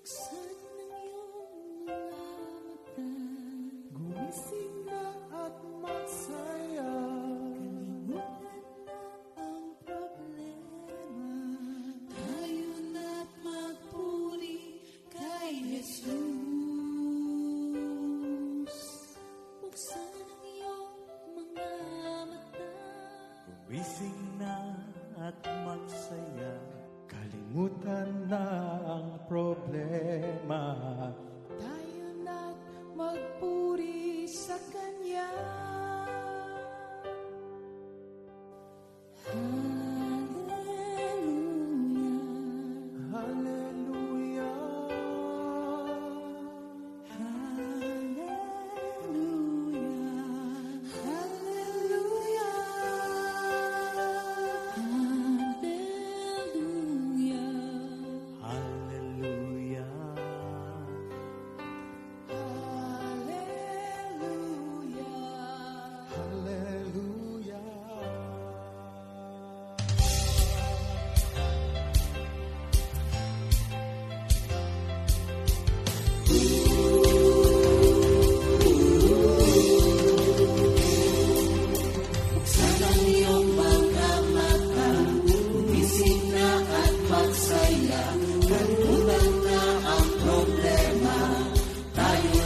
Buksan ang iyong mga mata, gumising na at magsaya. Kalimutan na ang problema, tayo na't magpuri kay Jesus. Buksan ang iyong mga mata, Gumising na at magsaya. Kalimutan na ang problema. tayo na't magpuri sa Kanya. Hallelujah, Hallelujah. hallelujah, hallelujah, hallelujah, Hallelujah. hallelujah. Hallelujah. Buksan ang iyong mga mata, gumising na at magsaya. Kalimutan na ang problema, tayo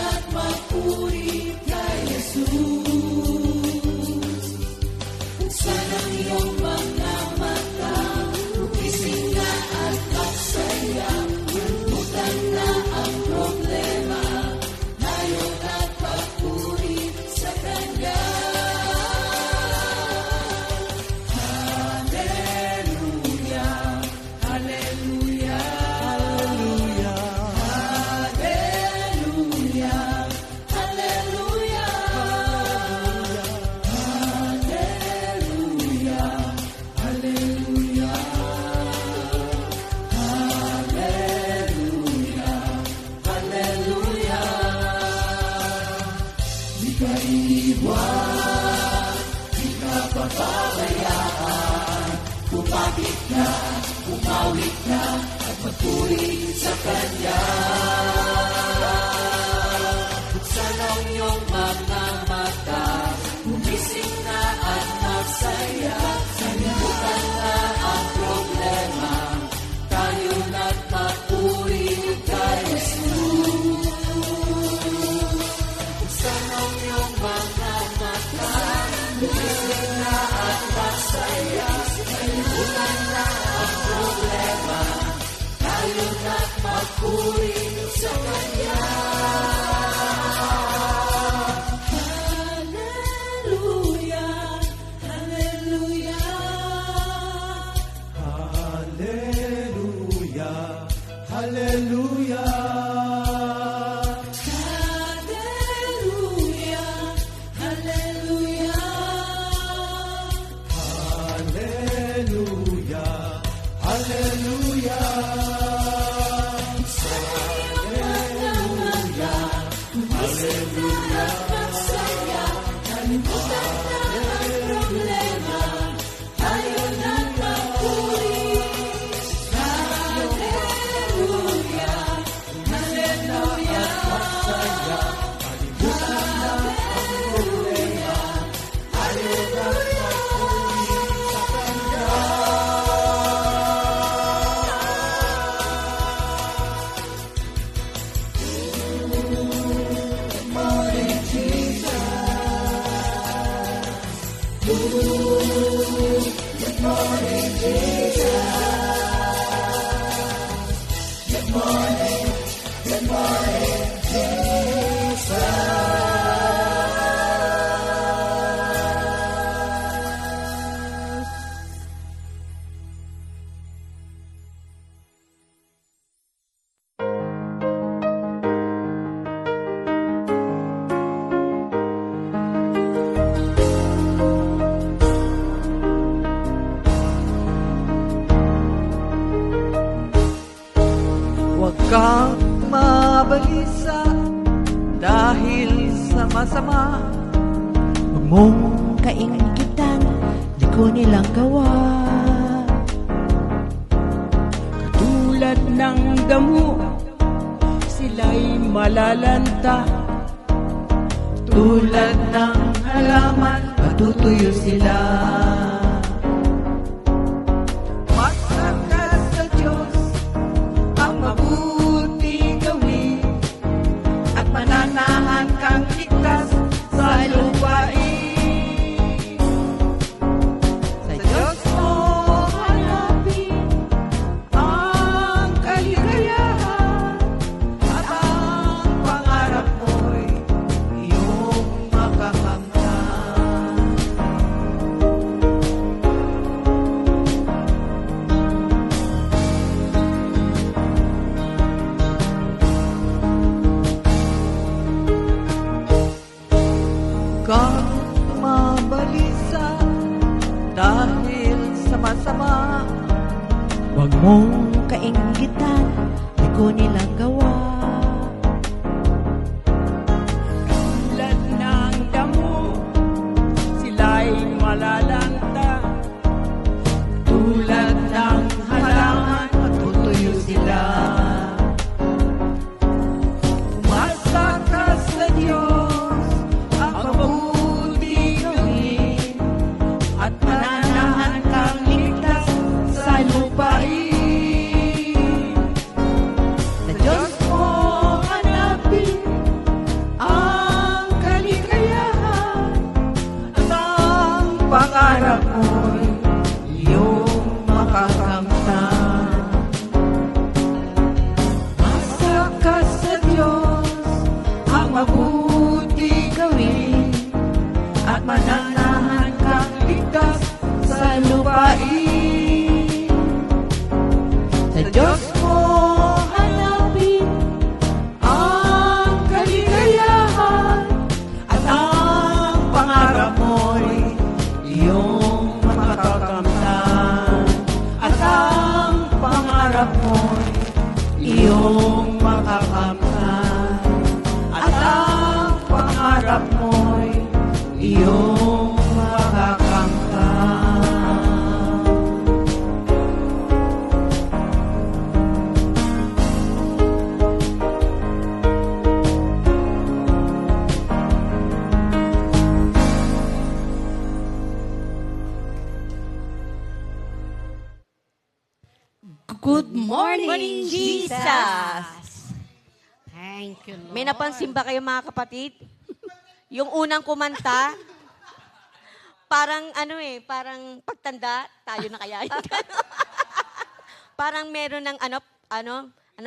na't magpuri kay Jesus. Buksan ang iyong mga mata, gumising na at magsaya. Kalimutan na ang problema, tayo na't magpuri sa Kanya. Buksan ang iyong mga mata, gumising na at magsaya. Kalimutan na ang problema, tayo na't magpuri kay Jesus. Buksan ang iyong mga mata, gumising na at magsaya. Kalimutan na ang problema, tayo na't magpuri sa Kanya. Hallelujah. Hallelujah. Hallelujah. Huwag kang mabalisa dahil sa masama. Huwag mong kaingitan, di ko nilang gawa. Katulad ng damo, sila'y malalanta. Tulad ng halaman, matutuyo sila. Magsakas sa Diyos ang mabuti gawin, at mananahan kang ligtas sa lupain. Sa Diyos mo hanapin ang kaligayahan, at ang pangarap mo'y iyong makakamtan. Kang mabalisa dahil sa masama. Huwag mong kaingitan, di ko nilang gawa. Tulad ng damo, sila'y malalanta. Tulad ng halaman, matutuyo sila. Umasakas sa Diyos ang mabuti gawin, at mananahan kang ligtas sa lupain. Sa Diyos mo hanapin ang kaligayahan, at ang pangarap mo'y iyong makakamtan. Masakas sa Diyos ang mabuti gawin, at mananahan kang ligtas sa lupain. Sa Diyos mo hanapin ang kaligayahan, at ang pangarap mo'y iyong makakamtan. At ang pangarap mo'y iyong makakamtan. At ang pangarap mo'y iyong makakamtan. Good morning, Jesus! Thank you, Lord. May napansin ba kayo mga kapatid? Yung unang kumanta, parang parang pagtanda, tayo na kaya yun. Parang meron ng ano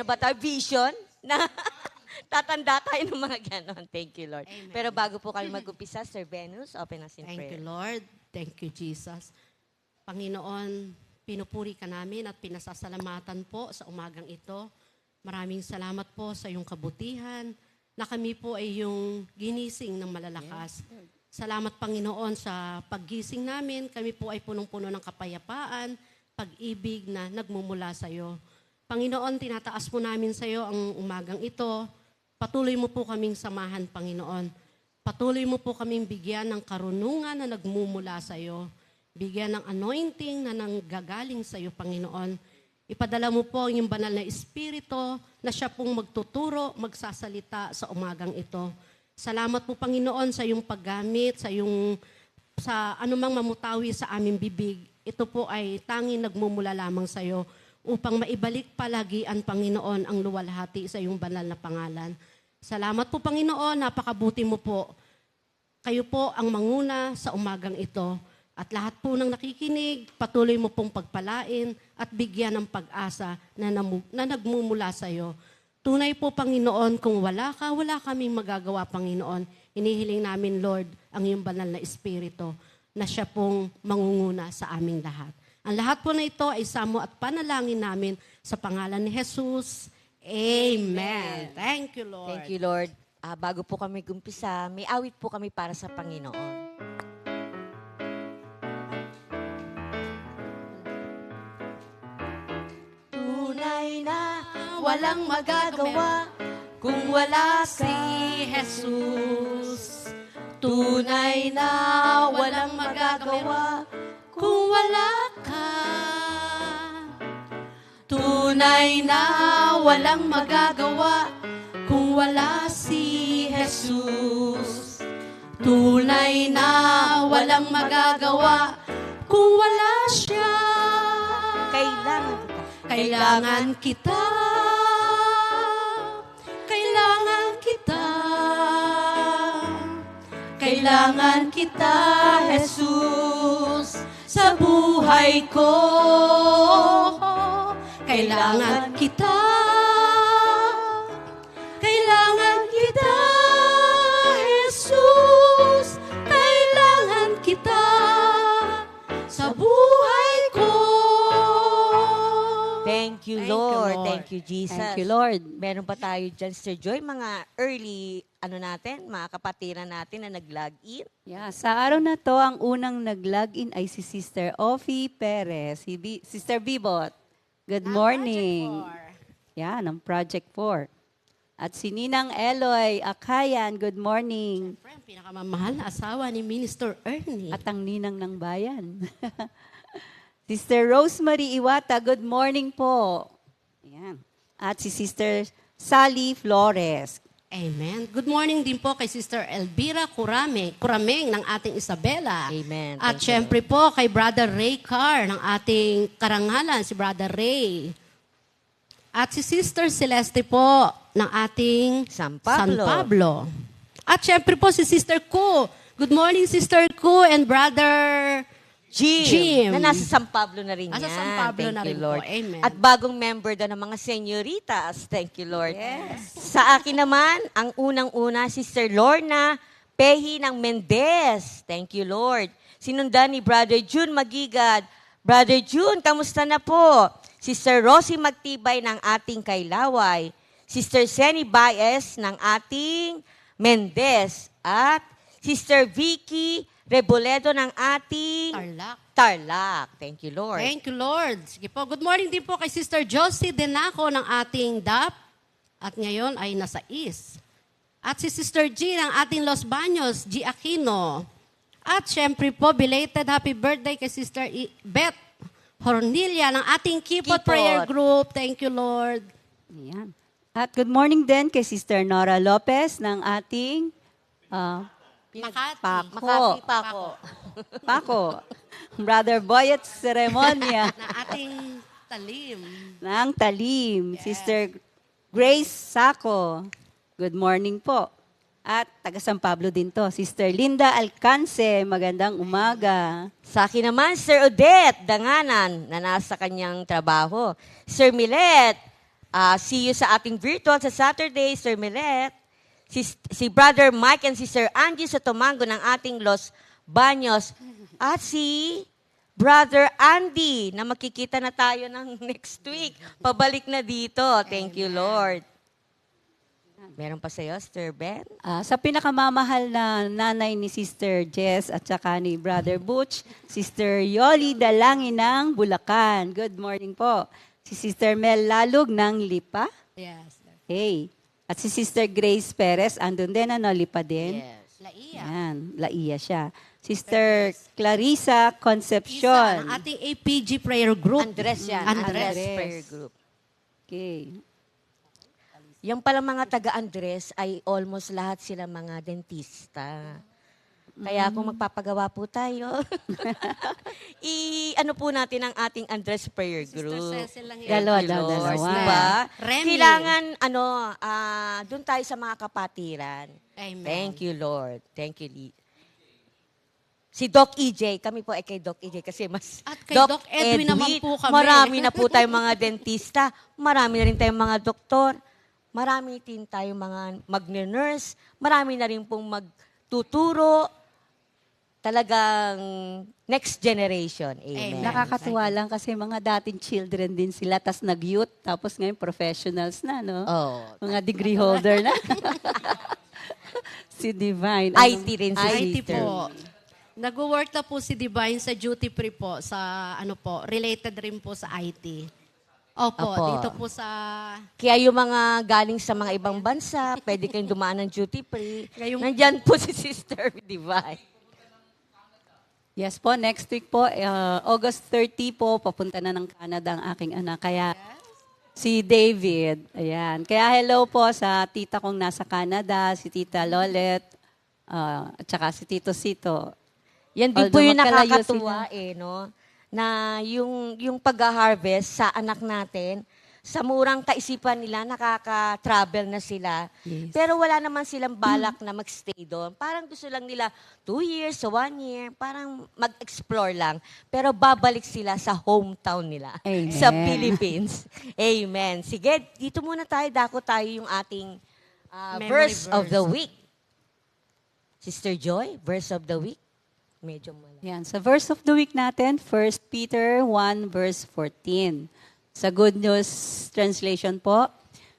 ba tayo, vision na tatanda tayo ng mga ganon. Thank you, Lord. Amen. Pero bago po kami mag-upisa, Sir Venus, open us in Thank prayer. you, Lord. Thank you, Jesus. Panginoon, pinupuri ka namin at pinasasalamatan po sa umagang ito. Maraming salamat po sa iyong kabutihan na kami po ay yung ginising ng malalakas. Salamat, Panginoon, sa paggising namin. Kami po ay punong-puno ng kapayapaan, pag-ibig na nagmumula sa iyo. Panginoon, tinataas po namin sa iyo ang umagang ito. Patuloy mo po kaming samahan, Panginoon. Patuloy mo po kaming bigyan ng karunungan na nagmumula sa iyo. Bigyan ng anointing na nanggagaling sa iyo, Panginoon. Ipadala mo po ang iyong banal na Espiritu na siya pong magtuturo, magsasalita sa umagang ito. Salamat po, Panginoon, sa iyong paggamit, sa anumang mamutawi sa aming bibig. Ito po ay tanging nagmumula lamang sa iyo upang maibalik palagi ang Panginoon ang luwalhati sa iyong banal na pangalan. Salamat po, Panginoon, napakabuti mo po. Kayo po ang manguna sa umagang ito. At lahat po ng nakikinig, patuloy mo pong pagpalain at bigyan ng pag-asa na nagmumula sa iyo. Tunay po, Panginoon, kung wala ka, wala kaming magagawa, Panginoon. Inihiling namin, Lord, ang iyong banal na Espiritu na siya pong mangunguna sa aming lahat. Ang lahat po na ito ay samo at panalangin namin sa pangalan ni Jesus. Amen. Thank you, Lord. Thank you, Lord. Bago po kami gumpisa, may awit po kami para sa Panginoon. Tunay na walang magagawa kung wala si Jesus. Tunay na walang magagawa kung wala ka. Tunay na walang magagawa kung wala si Jesus. Tunay na walang magagawa kung wala siya. Kailangan kita. Kailangan kita. Kailangan kita, Jesus, sa buhay ko. Kailangan kita. Kailangan kita, Jesus. Kailangan kita sa buhay ko. Thank you, Lord. Thank you, Jesus. Thank you, Lord. Meron pa tayo dyan, Sister Joy, mga early, mga kapatiran natin na nag-log in. Yeah, sa araw na to, ang unang nag-login ay si Sister Offie Perez, Sister Bibot. Good morning. Yan, ang Project 4. At si Ninang Eloy Akayan, good morning. Siyempre, ang pinakamamahal na asawa ni Minister Ernie. At ang ninang ng bayan. Sister Rosemary Iwata, good morning po. Yan. At si Sister Sally Flores. Amen. Good morning din po kay Sister Elvira Kurameng ng ating Isabela. Amen. At Thank you, syempre po kay Brother Ray Carr ng ating karangalan, si Brother Ray. At si Sister Celeste po ng ating San Pablo. San Pablo. At syempre po si Sister Ku. Good morning, Sister Ku and Brother Jim. Na nasa San Pablo na rin Nasa yan. San Pablo Thank na you, rin Lord. po. Amen. At bagong member daw ng mga senyoritas. Thank you, Lord. Yes. Sa akin naman, ang unang-una, Sister Lorna Pehi ng Mendez. Thank you, Lord. Sinundan ni Brother June Magigad. Brother June, kamusta na po? Sister Rosie Magtibay ng ating Kailaway. Sister Seni Baez ng ating Mendez. At Sister Vicky Reboledo ng ating Tarlac. Thank you, Lord. Thank you, Lord. Sige po. Good morning din po kay Sister Josie Denaco ng ating DAP. At ngayon ay nasa East. At si Sister G ng ating Los Baños, G Aquino. At syempre po, belated happy birthday kay Sister Beth Hornilia ng ating Keep Out Keep Prayer Out. Group. Thank you, Lord. Yan. At good morning din kay Sister Nora Lopez ng ating Makati. Makati pa ako. Paco. Brother Boyet Ceremonia Na ating Talim. ng Talim. Sister Grace Saco. Good morning po. At taga San Pablo din to. Sister Linda Alcance. Magandang umaga. Sa akin naman, Sir Odette Danganan na nasa kanyang trabaho. Sir Millet, see you sa ating virtual sa Saturday, Sir Millet. Si Brother Mike and Sister Angie sa Tumango ng ating Los Baños. At si Brother Andy na makikita na tayo ng next week. Pabalik na dito. Thank you, Lord. Meron pa sa'yo, Sister Ben? Sa pinakamamahal na nanay ni Sister Jess at saka ni Brother Butch, Sister Yoli Dalangin ng Bulacan. Good morning po. Si Sister Mel Lalug ng Lipa. Yes. Hey. At si Sister Grace Perez, andun din, Lipa din. Yes. Laia. Yan, Laia siya. Sister Clarissa Isa Concepcion. ng ating APG Prayer Group. Andres yan. Andres. Andres Prayer Group. Okay. Yung pala mga taga-Andres ay almost lahat sila mga dentista. Kaya kung magpapagawa po tayo, ano po natin ang ating Andres Prayer Group. Cecil lang yan. Dalawa, Thank you, Lord. dalawa. Diba? Remy. Kailangan, doon tayo sa mga kapatiran. Amen. Thank you, Lord. Thank you, Lee. Si Doc EJ, kami po ay kay Doc EJ kasi mas... At kay Doc Edwin naman po kami. Marami na po tayong mga dentista, marami na rin tayong mga doktor, marami din tayong mga mag-nurse, marami na rin pong magtuturo. Talagang next generation. Amen. Nakakatuwa lang kasi mga dating children din sila, tas nag-youth, tapos ngayon professionals na, no? Oh. Mga degree holder na. Si Divine. IT rin si IT sister. po. Nag-work na po si Divine sa duty free po, sa ano po, related rin po sa IT. Opo, Opo. dito po sa... Kaya yung mga galing sa mga ibang bansa, pwede kayong dumaan ng duty free. Ngayong- Nandyan po si Sister Divine. Yes po, next week po, August 30 po, papunta na ng Canada ang aking anak. Kaya si David, ayan. Kaya hello po sa tita kong nasa Canada, si Tita Lolet, at saka si Tito Sito. Yan din po Although yung magkalayo nakakatuwa no? Na yung pag-harvest sa anak natin, sa murang kaisipan nila, nakaka-travel na sila. Yes. Pero wala naman silang balak na mag-stay doon. Parang gusto lang nila 2 years, 1 year, parang mag-explore lang. Pero babalik sila sa hometown nila, Amen. sa Philippines. Amen. Sige, dito muna tayo, dako tayo yung ating Memory verse of the verse. week. Sister Joy, verse of the week. Medyo mula. Yan, sa verse of the week natin, 1 Peter 1 verse 14. Sa Good News Translation po,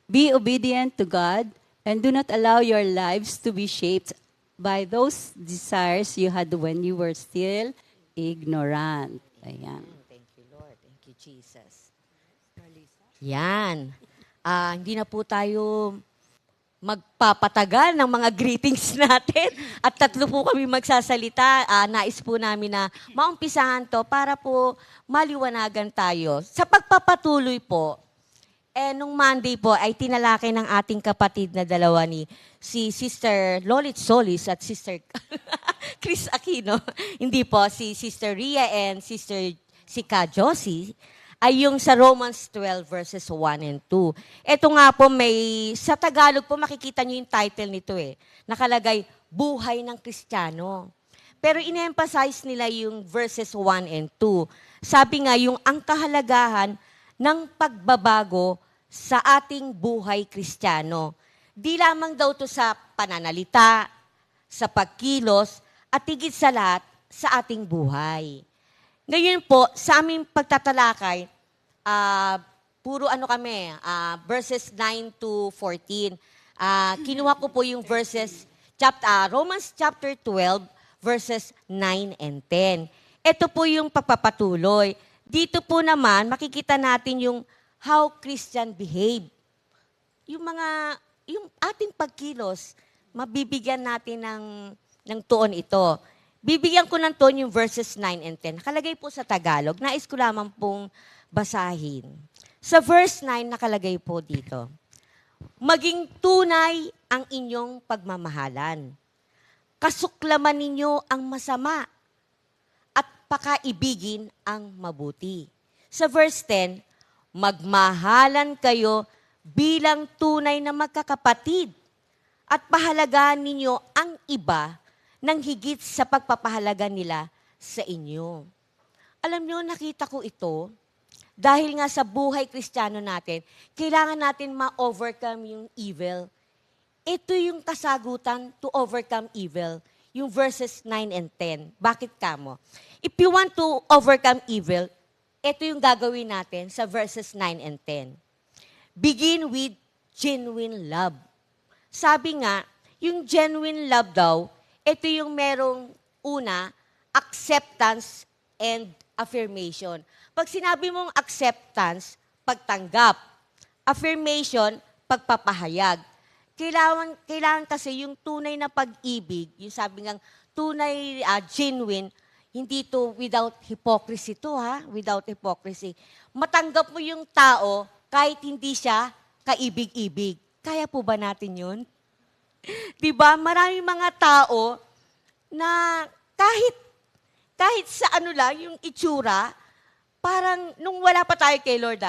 be obedient to God and do not allow your lives to be shaped by those desires you had when you were still ignorant. Ayan. Thank you, Lord. Thank you, Jesus. Yan. Hindi na po tayo magpapatagal ng mga greetings natin. At 3 po kami magsasalita. Nais po namin na maumpisahan to para po maliwanagan tayo. Sa pagpapatuloy po, nung Monday po ay tinalakay ng ating kapatid na dalawa ni si Sister Lolit Solis at Sister Chris Aquino. Hindi po, si Sister Ria and Sister Sika Josie ay yung sa Romans 12 verses 1 and 2. Ito nga po sa Tagalog po makikita niyo yung title nito Nakalagay, Buhay ng Kristiyano. Pero in-emphasize nila yung verses 1 and 2. Sabi nga yung ang kahalagahan ng pagbabago sa ating buhay Kristiyano. Di lamang daw to sa pananalita, sa pagkilos, at higit sa lahat, sa ating buhay. Ngayon po, sa aming pagtatalakay, puro verses 9 to 14. Kinuha ko po yung verses, Romans chapter 12, verses 9 and 10. Ito po yung pagpapatuloy. Dito po naman, makikita natin yung how Christian behave. Yung ating pagkilos, mabibigyan natin ng tuon ito. Bibigyan ko ng tuon yung verses 9 and 10. Nakalagay po sa Tagalog. Nais ko lamang pong basahin. Sa verse 9, nakalagay po dito, maging tunay ang inyong pagmamahalan. Kasuklaman ninyo ang masama at pakaibigin ang mabuti. Sa verse 10, magmahalan kayo bilang tunay na magkakapatid at pahalagaan ninyo ang iba nang higit sa pagpapahalaga nila sa inyo. Alam niyo, nakita ko ito dahil nga sa buhay Kristiyano natin, kailangan natin ma-overcome yung evil. Ito yung kasagutan to overcome evil, yung verses 9 and 10. Bakit kamo? If you want to overcome evil, ito yung gagawin natin sa verses 9 and 10. Begin with genuine love. Sabi nga, yung genuine love daw, ito yung merong una, acceptance and affirmation. Pag sinabi mong acceptance, pagtanggap. Affirmation, pagpapahayag. Kailangan kasi yung tunay na pag-ibig, yung sabi nga, tunay, genuine, hindi to without hypocrisy to without hypocrisy. Matanggap mo yung tao kahit hindi siya kaibig-ibig. Kaya po ba natin yun? Diba? Maraming mga tao na kahit sa yung itsura, parang nung wala pa tayo kay Lord,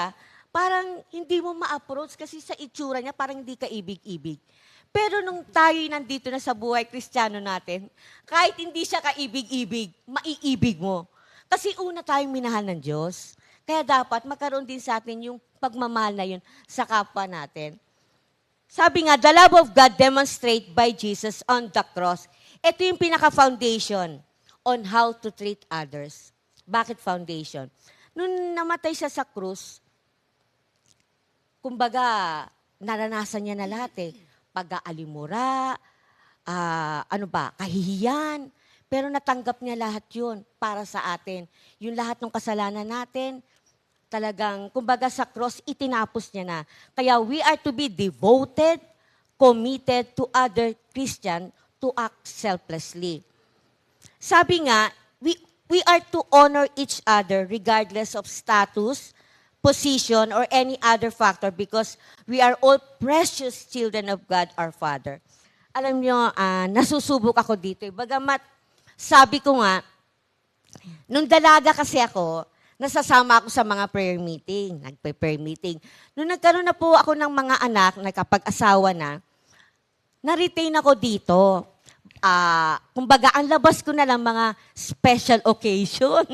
parang hindi mo ma-approach kasi sa itsura niya parang hindi ka ibig-ibig. Pero nung tayo nandito na sa buhay Kristiyano natin, kahit hindi siya kaibig-ibig, maiibig mo. Kasi una tayong minahal ng Diyos. Kaya dapat magkaroon din sa atin yung pagmamahal na yun sa kapwa natin. Sabi nga, the love of God demonstrated by Jesus on the cross. Ito yung pinaka-foundation on how to treat others. Bakit foundation? Nung namatay siya sa krus, kumbaga, naranasan niya na lahat eh. Pag-aalimura, kahihiyan. Pero natanggap niya lahat yun para sa atin. Yung lahat ng kasalanan natin, talagang, kumbaga sa cross, itinapos niya na. Kaya we are to be devoted, committed to other Christian to act selflessly. Sabi nga, we are to honor each other regardless of status, position, or any other factor because we are all precious children of God our Father. Alam niyo, nasusubok ako dito. Bagamat, sabi ko nga, nung dalaga kasi ako, nasasama ako sa mga prayer meeting, nagpe-prayer meeting. Nung nagkaroon na po ako ng mga anak, nakapag-asawa na, na-retain ako dito. Kumbaga, ang labas ko na lang mga special occasion,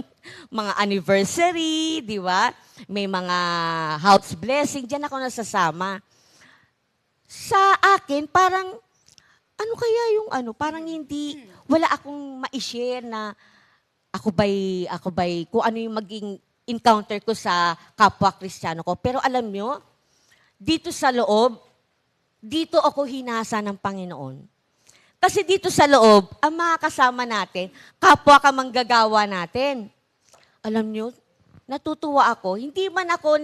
mga anniversary, di ba? May mga house blessing, diyan ako nasasama. Sa akin, parang, ano kaya yung parang hindi, wala akong ma-share na ako ba'y, kung ano yung maging encounter ko sa kapwa Kristiyano ko. Pero alam nyo, dito sa loob, dito ako hinasa ng Panginoon. Kasi dito sa loob, ang mga kasama natin, kapwa ka manggagawa natin. Alam nyo, natutuwa ako, hindi man ako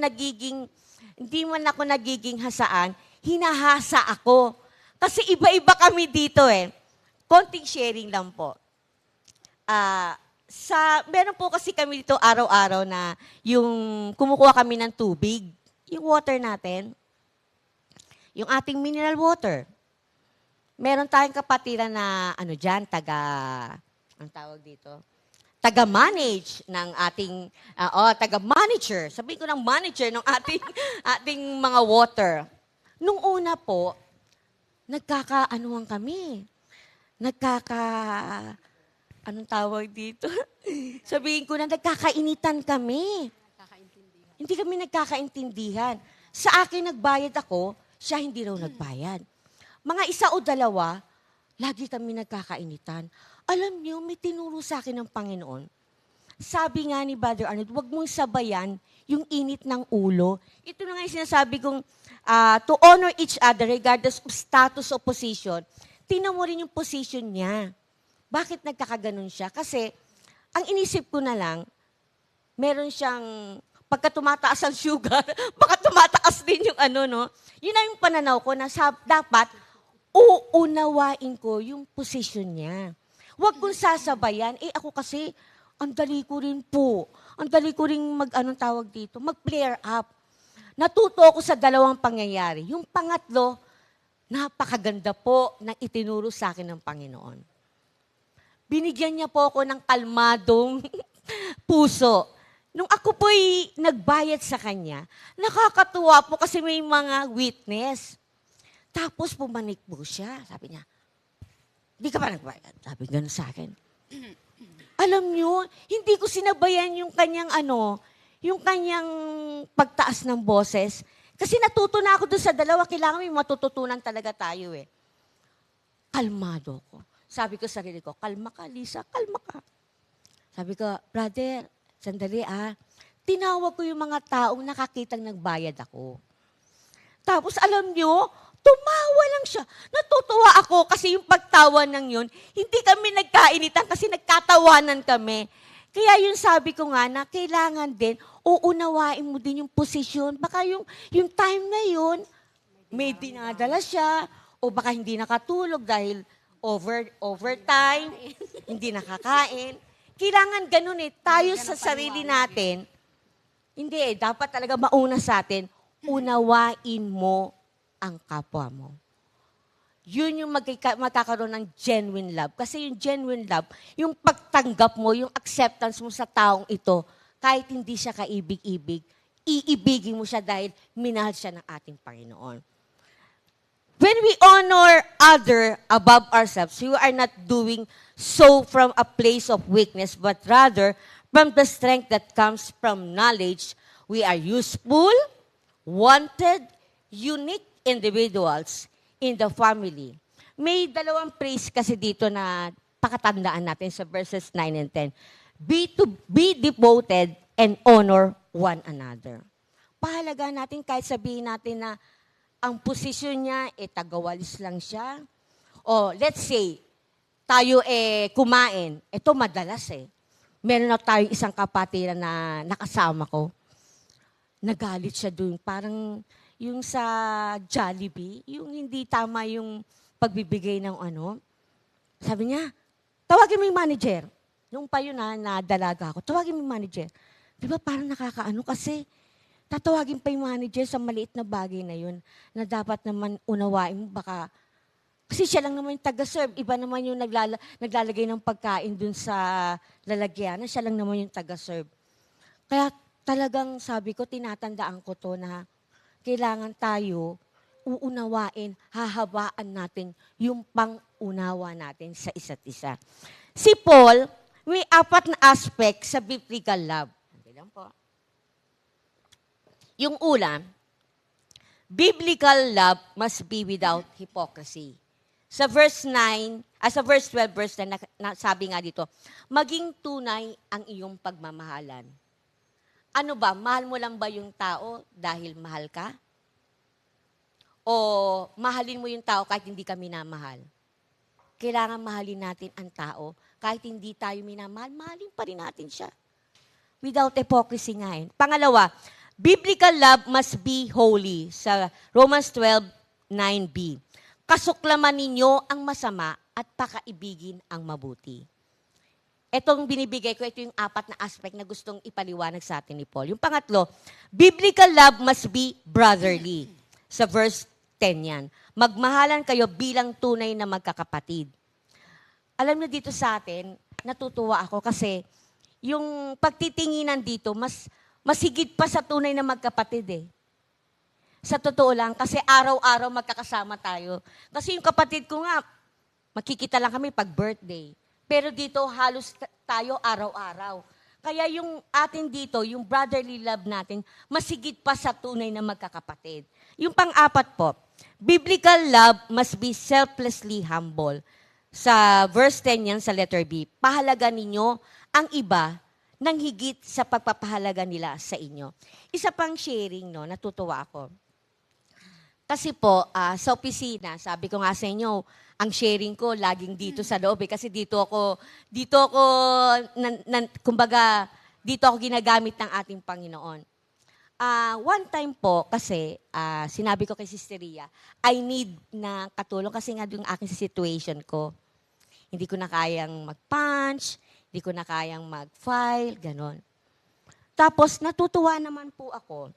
nagiging hasaan, hinahasa ako. Kasi iba-iba kami dito eh. Konting sharing lang po. Meron po kasi kami dito araw-araw na yung kumukuha kami ng tubig, yung water natin, yung ating mineral water. Meron tayong kapatiran na ang tawag dito? Taga-manage ng ating, taga-manager. Sabihin ko ng manager ng ating mga water. Nung una po, nagkakaanuhan kami. Anong tawag dito? Sabihin ko na nagkakainitan kami. Hindi kami nagkakaintindihan. Sa akin nagbayad ako, siya hindi raw nagbayad. Mga isa o dalawa, lagi kami nagkakainitan. Alam niyo, may tinuro sa akin ng Panginoon. Sabi nga ni Brother Arnold, huwag mong sabayan yung init ng ulo. Ito na nga yung sinasabi kong to honor each other regardless of status o position. Tingnan mo rin yung position niya. Bakit nagkakaganon siya? Kasi, ang inisip ko na lang, meron siyang, pagka tumataas ang sugar, baka tumataas din yung Yun na yung pananaw ko na dapat uunawain ko yung position niya. Huwag kong sasabayan. Ako kasi, ang dali ko rin po. Ang dali ko rin mag-flare up. Natuto ako sa dalawang pangyayari. Yung pangatlo, napakaganda po na itinuro sa akin ng Panginoon. Binigyan niya po ako ng kalmadong puso. Nung ako po'y nagbayad sa kanya, nakakatuwa po kasi may mga witness. Tapos pumanik po siya. Sabi niya, di ka pa nagbayad? Sabi gano'n sa akin. Alam niyo, hindi ko sinabayan yung kanyang yung kanyang pagtaas ng boses. Kasi natuto na ako doon sa dalawa, kailangan may matututunan talaga tayo eh. Kalmado ko. Sabi ko sa sarili ko, kalma ka, Lisa, kalma ka. Sabi ko, brother, sandali tinawag ko yung mga taong nakakitang nagbayad ako. Tapos alam nyo, tumawa lang siya. Natutuwa ako kasi yung pagtawa ng yun, hindi kami nagkainitan kasi nagkatawanan kami. Kaya yung sabi ko nga na kailangan din, uunawain mo din yung posisyon. Baka yung time na yun, may dinadala siya, o baka hindi nakatulog dahil overtime, hindi nakakain. Kailangan ganun tayo sa sarili natin. Hindi dapat talaga mauna sa atin, unawain mo ang kapwa mo. Yun yung magkakaroon ng genuine love. Kasi yung genuine love, yung pagtanggap mo, yung acceptance mo sa taong ito, kahit hindi siya kaibig-ibig, iibigin mo siya dahil minahal siya ng ating Panginoon. When we honor other above ourselves, we are not doing so from a place of weakness, but rather from the strength that comes from knowledge. We are useful, wanted, unique individuals in the family. May dalawang phrase kasi dito na pakatandaan natin sa verses 9 and 10. Be devoted and honor one another. Pahalaga natin kahit sabihin natin na ang posisyon niya, tagawalis lang siya. O let's say, tayo kumain. Ito madalas Meron na tayong isang kapatiran na nakasama ko. Nagalit siya dun. Parang yung sa Jollibee, yung hindi tama yung pagbibigay ng ano. Sabi niya, tawagin mo yung manager. Nung pa yun na dalaga ako, tawagin mo yung manager. Di ba parang nakakaano kasi tatawagin pa yung manager sa maliit na bagay na yun na dapat naman unawain mo baka kasi siya lang naman yung taga-serve. Iba naman yung naglalagay ng pagkain dun sa lalagyanan. Siya lang naman yung taga-serve. Kaya talagang sabi ko, tinatandaan ko to na kailangan tayo uunawain, hahabaan natin yung pang-unawa natin sa isa't isa. Si Paul, may 4 na aspect sa biblical love. Lang po. Yung una, biblical love must be without hypocrisy. Sa verse 9, sa verse 12, verse 10, sabi nga dito, maging tunay ang iyong pagmamahalan. Ano ba, mahal mo lang ba yung tao dahil mahal ka? O mahalin mo yung tao kahit hindi ka minamahal? Kailangan mahalin natin ang tao kahit hindi tayo minamahal, mahalin pa rin natin siya. Without hypocrisy nga Pangalawa, biblical love must be holy. Sa Romans 12:9b. Kasuklaman ninyo ang masama at pakaibigin ang mabuti. Etong binibigay ko, ito yung 4 na aspect na gustong ipaliwanag sa atin ni Paul. Yung pangatlo, biblical love must be brotherly. Sa verse 10 yan. Magmahalan kayo bilang tunay na magkakapatid. Alam niyo dito sa atin, natutuwa ako kasi yung pagtitinginan dito, mas higit pa sa tunay na magkapatid Sa totoo lang, kasi araw-araw magkakasama tayo. Kasi yung kapatid ko nga, makikita lang kami pag birthday. Pero dito, halos tayo araw-araw. Kaya yung atin dito, yung brotherly love natin, mas higit pa sa tunay na magkakapatid. Yung pang-4 po, biblical love must be selflessly humble. Sa verse 10 yan, sa letter B, pahalaga ninyo ang iba nang higit sa pagpapahalaga nila sa inyo. Isa pang sharing, natutuwa ako. Kasi po, sa opisina, sabi ko nga sa inyo, ang sharing ko laging dito sa loob kasi dito ako ginagamit ng ating Panginoon. One time po, kasi sinabi ko kay Sister Ria, I need na katulong kasi nga yung aking situation ko. Hindi ko na kayang mag-punch, hindi ko na kayang mag-file, ganon. Tapos, natutuwa naman po ako.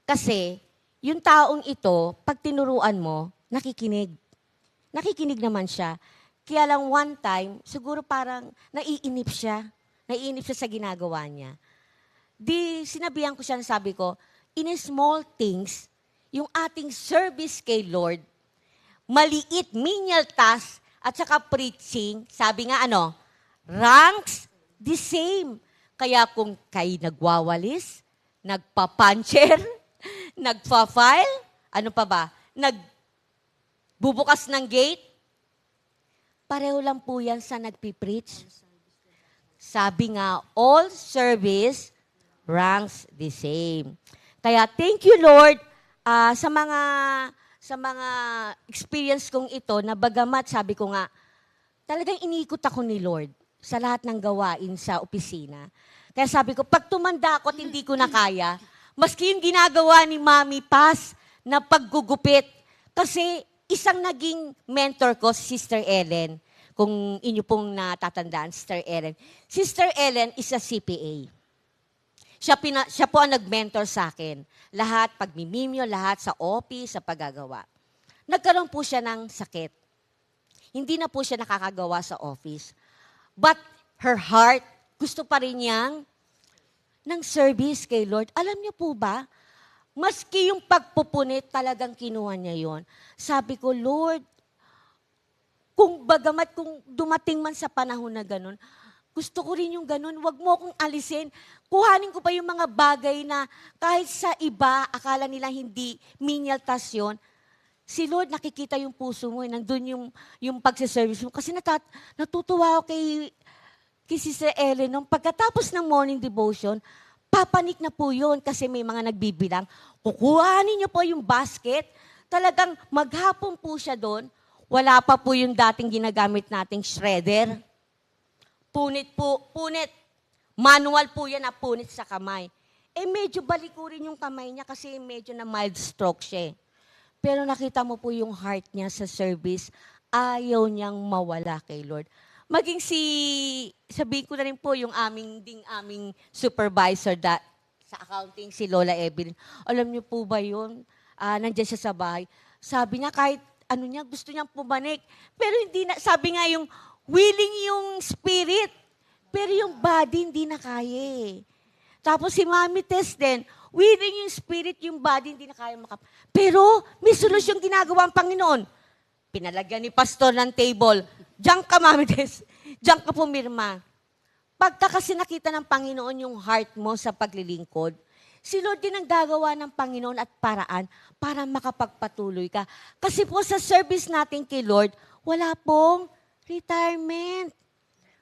Kasi, yung taong ito, pag tinuruan mo, nakikinig. Nakikinig naman siya. Kaya lang one time, siguro parang naiinip siya. Naiinip siya sa ginagawa niya. Di, sinabihan ko siya, sabi ko, in small things, yung ating service kay Lord, maliit, menial task, at saka preaching, sabi nga ranks the same. Kaya kung kay nagwawalis, nagpa-puncher, nagpa-file, ano pa ba? Nagbubukas ng gate, pareho lang po yan sa nagpipreach. Sabi nga, all service ranks the same. Kaya thank you Lord sa mga experience kong ito na bagamat sabi ko nga, talagang iniikot ako ni Lord sa lahat ng gawain sa opisina. Kaya sabi ko, pag tumanda ako at hindi ko na kaya, maski yung ginagawa ni Mami Paz na paggugupit, kasi isang naging mentor ko, si Sister Ellen, kung inyo pong natatandaan, Sister Ellen. Sister Ellen is a CPA. Siya po ang nag-mentor sa akin. Lahat, pagmimimyo, lahat sa office, sa paggagawa. Nagkaroon po siya ng sakit. Hindi na po siya nakakagawa sa office. But her heart, gusto pa rin niyang ng service kay Lord. Alam niyo po ba, Maski yung pagpupunit, talagang kinuha niya yon. Sabi ko, Lord, kung dumating man sa panahon na ganun, gusto ko rin yung ganun. Huwag mo akong alisin. Kuhanin ko pa yung mga bagay na kahit sa iba, akala nila hindi menial task yun. Si Lord, nakikita yung puso mo. Nandun yung pagsiservice mo. Kasi natutuwa ako kay Sister Ellen. Nung pagkatapos ng morning devotion, papanik na po yun kasi may mga nagbibilang. Kukuhanin niyo po yung basket. Talagang maghapon po siya doon. Wala pa po yung dating ginagamit nating shredder. Punit po, punit. Manual po yan na punit sa kamay. Medyo balikurin yung kamay niya kasi medyo na mild stroke siya. Pero nakita mo po yung heart niya sa service. Ayaw niyang mawala kay Lord. Maging sabihin ko na rin po yung aming supervisor sa accounting, si Lola Evelyn. Alam niyo po ba yun? Nandiyan siya sa bahay. Sabi niya kahit gusto niyang pumanik. Pero hindi na, sabi nga yung willing yung spirit. Pero yung body hindi na kaya. Tapos si Mami Tess din, willing yung spirit, yung body hindi na kaya Pero may solusyon ginagawa ang Panginoon. Pinalagyan ni pastor ng table. Diyan ka, Mami Tess. Diyan ka pumirma. Pagka kasi nakita ng Panginoon yung heart mo sa paglilingkod, si Lord din ang gagawa ng Panginoon at paraan para makapagpatuloy ka. Kasi po sa service natin kay Lord, wala pong retirement.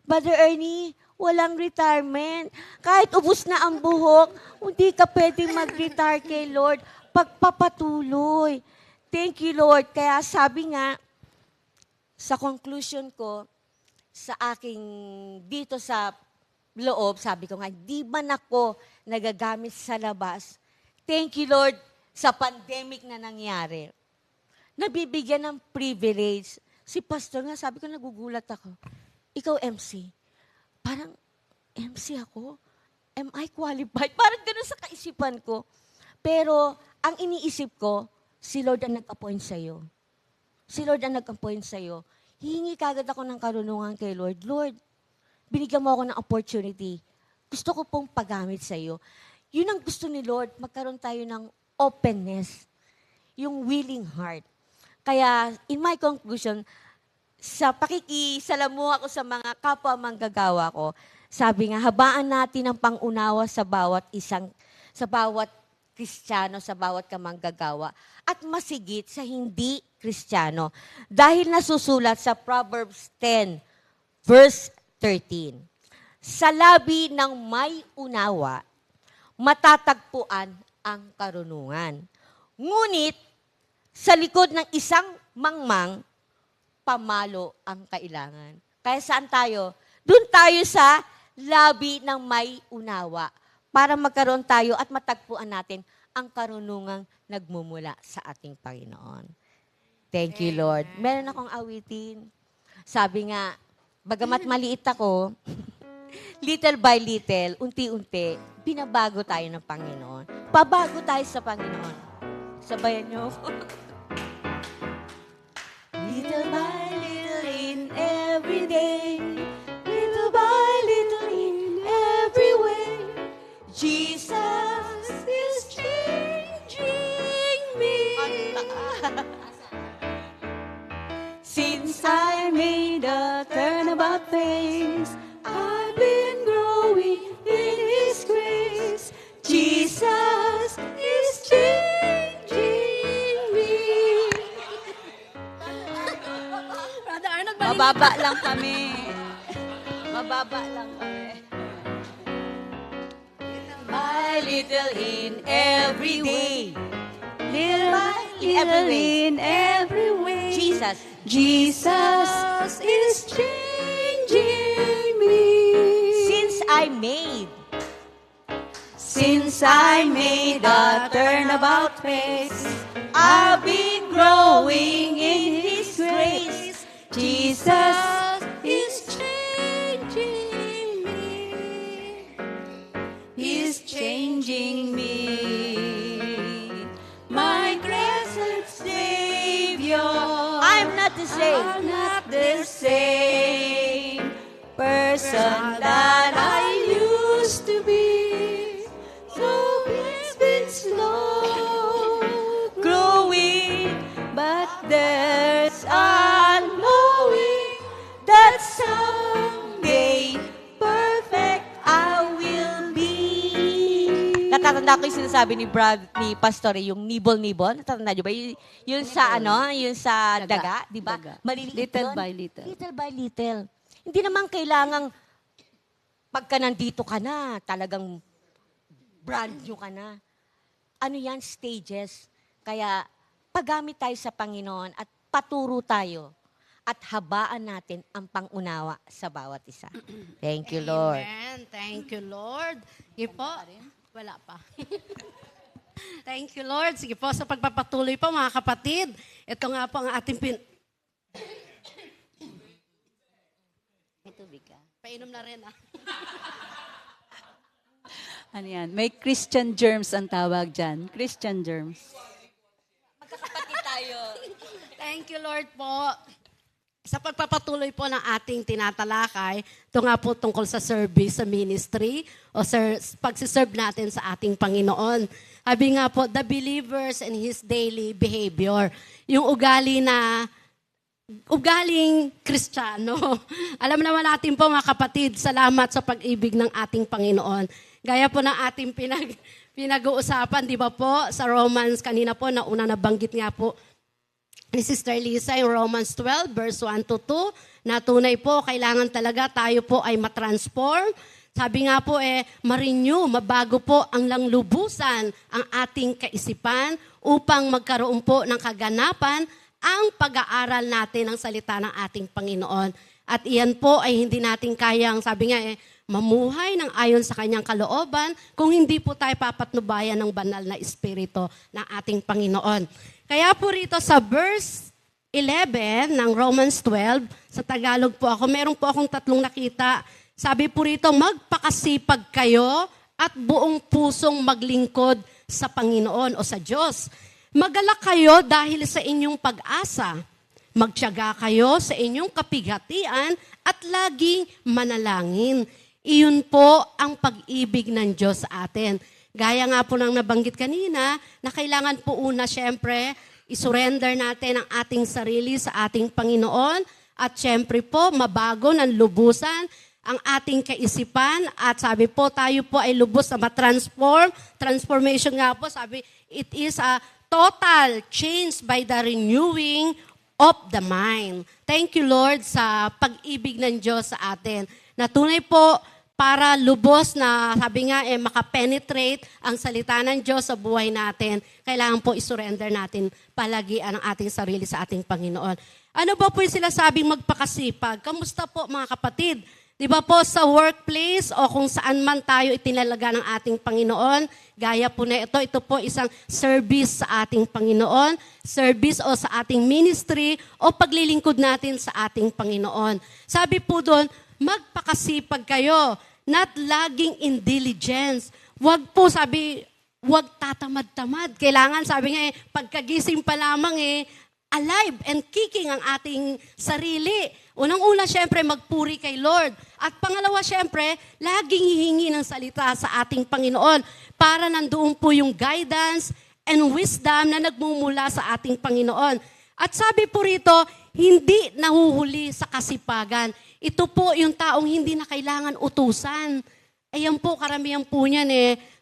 Brother Ernie, walang retirement. Kahit ubos na ang buhok, hindi ka pwedeng mag-retire kay Lord. Pagpapatuloy. Thank you, Lord. Kaya sabi nga, sa conclusion ko, sa aking dito sa loob, sabi ko nga, di man ako nagagamit sa labas. Thank you, Lord, sa pandemic na nangyari. Nabibigyan ng privilege. Si pastor nga, sabi ko, nagugulat ako. Ikaw, MC. Parang, MC ako? Am I qualified? Parang ganun sa kaisipan ko. Pero, ang iniisip ko, si Lord ang nag-appoint sa'yo. Si Lord ang nag-appoint sa'yo. Hihingi kagad ako ng karunungan kay Lord. Lord, binigyan mo ako ng opportunity. Gusto ko pong paggamit sa'yo. Yun ang gusto ni Lord, magkaroon tayo ng openness. Yung willing heart. Kaya, in my conclusion, sa pakikisalamuha ko sa mga kapwa manggagawa ko, sabi nga, habaan natin ang pangunawa sa bawat Kristiyano, sa bawat kamanggagawa, at masigit sa hindi Kristiyano. Dahil nasusulat sa Proverbs 10, verse 13, sa labi ng may unawa, matatagpuan ang karunungan. Ngunit, sa likod ng isang mangmang, pamalo ang kailangan. Kaya saan tayo? Doon tayo sa labi ng may unawa para magkaroon tayo at matagpuan natin ang karunungang nagmumula sa ating Panginoon. Thank you, Lord. Meron akong awitin. Sabi nga, bagamat maliit ako, little by little, unti-unti, binabago tayo ng Panginoon. Pabago tayo sa Panginoon. Sabayan niyo. Little by little in every day, little by little in every way, Jesus is changing me. Since I made a turnabout face, I've been growing in His grace. Jesus is changing me. Brother Arnold, Mababa lang kami. Mababa lang kami. By little in every day, Little by little in every way, Jesus. Jesus is changing me. Since I made a turnabout face, I've been growing in His grace. Jesus is changing me. He's changing me. My blessed Savior, I'm not the same. I'm not the same person that I used to be. So it's been slow hearts are knowing that someday perfect I will be. Natatanda ko yung sinasabi ni Pastor, yung nibol-nibol. Natatanda niyo ba? Yun sa yun sa daga, di ba? Daga. Maliliit Little yun. by little. Little by little. Hindi naman kailangang pagka nandito ka na, talagang brand new ka na. Ano yan? Stages. Kaya paggamit tayo sa Panginoon at paturo tayo at habaan natin ang pangunawa sa bawat isa. Thank you, Lord. Amen. Thank you, Lord. Sige po. Wala pa. Thank you, Lord. Sige po, sa pagpapatuloy po, mga kapatid. Ito nga po ang ating May tubig ka. Painom na rin, ah. Ano yan? May Christian germs ang tawag dyan. Christian germs. Magkakapatid tayo. Thank you, Lord po. Sa pagpapatuloy po ng ating tinatalakay, ito nga po tungkol sa service, sa ministry, o pagsiserve natin sa ating Panginoon. Sabi nga po, the believers and his daily behavior. Yung ugaling Kristiyano. Alam naman natin po mga kapatid, salamat sa pag-ibig ng ating Panginoon. Gaya po ng ating pinag-uusapan, di ba po, sa Romans kanina po, na una nabanggit nga po ni Sister Lisa, yung Romans 12, verse 1 to 2, na tunay po, kailangan talaga tayo po ay matransform. Sabi nga po ma-renew, mabago po ang langlubusan ang ating kaisipan upang magkaroon po ng kaganapan ang pag-aaral natin ng salita ng ating Panginoon. At iyan po ay hindi natin kayang, sabi nga mamuhay ng ayon sa kanyang kalooban kung hindi po tayo papatnubayan ng banal na espiritu ng ating Panginoon. Kaya po rito sa verse 11 ng Romans 12, sa Tagalog po ako, meron po akong tatlong nakita. Sabi po rito, magpakasipag kayo at buong pusong maglingkod sa Panginoon o sa Diyos. Magalak kayo dahil sa inyong pag-asa. Magtiyaga kayo sa inyong kapighatian at laging manalangin. Iyon po ang pag-ibig ng Diyos sa atin. Gaya nga po ng nabanggit kanina, na kailangan po una syempre, isurrender natin ang ating sarili sa ating Panginoon at syempre po, mabago ng lubusan ang ating kaisipan at sabi po, tayo po ay lubos na matransform. Transformation nga po, sabi, it is a total change by the renewing of the mind. Thank you, Lord, sa pag-ibig ng Diyos sa atin. Na tunay po, para lubos na, sabi nga, makapenetrate ang salita ng Diyos sa buhay natin, kailangan po isurrender natin palagian ang ating sarili sa ating Panginoon. Ano ba po yung sila sabing magpakasipag? Kamusta po mga kapatid? Di ba po sa workplace o kung saan man tayo itinalaga ng ating Panginoon, gaya po na ito po isang service sa ating Panginoon, service o sa ating ministry o paglilingkod natin sa ating Panginoon. Sabi po doon, magpakasipag kayo, not laging in diligence. Wag po, sabi, wag tatamad-tamad. Kailangan, sabi nga pagkagising pa lamang alive and kicking ang ating sarili. Unang-una, syempre, magpuri kay Lord. At pangalawa, syempre, laging hihingi ng salita sa ating Panginoon para nandoon po yung guidance and wisdom na nagmumula sa ating Panginoon. At sabi po rito, hindi nahuhuli sa kasipagan. Ito po yung taong hindi na kailangan utusan. Ayan po, karamihan po niyan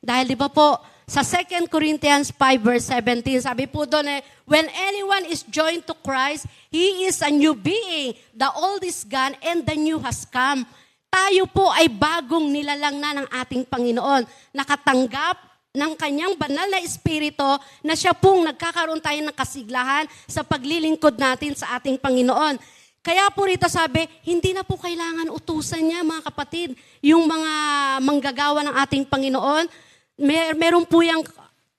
Dahil di ba po, sa 2 Corinthians 5 verse 17, sabi po doon when anyone is joined to Christ, he is a new being. The old is gone and the new has come. Tayo po ay bagong nilalang na ng ating Panginoon. Nakatanggap ng kanyang banal na espiritu na siya pong nagkakaroon tayo ng kasiglahan sa paglilingkod natin sa ating Panginoon. Kaya po rito sabi, hindi na po kailangan utusan niya mga kapatid, yung mga manggagawa ng ating Panginoon. Meron po yung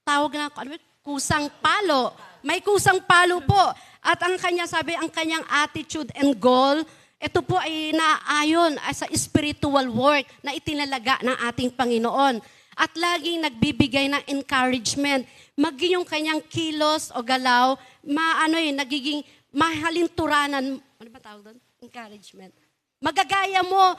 tawag na kusang palo. May kusang palo po. At ang kanya sabi, ang kanyang attitude and goal, ito po ay naayon sa spiritual work na itinalaga ng ating Panginoon. At laging nagbibigay ng encouragement. Maging yung kanyang kilos o galaw, nagiging mahalinturanan. Ano ba tawag doon? Encouragement. Magagaya mo,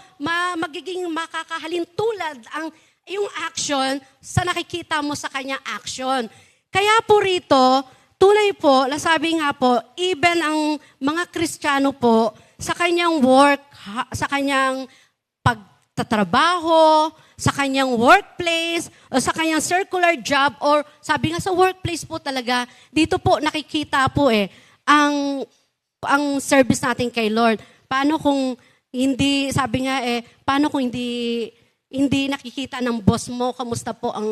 magiging makakahalintulad ang yung action sa nakikita mo sa kanyang action. Kaya po rito, tunay po, nasabi nga po, even ang mga Kristiyano po, sa kanyang work, sa kanyang pagtatrabaho, sa kanyang workplace, o sa kanyang circular job, or sabi nga sa workplace po talaga, dito po nakikita po ang service natin kay Lord. Paano kung hindi, sabi nga paano kung hindi nakikita ng boss mo, kamusta po ang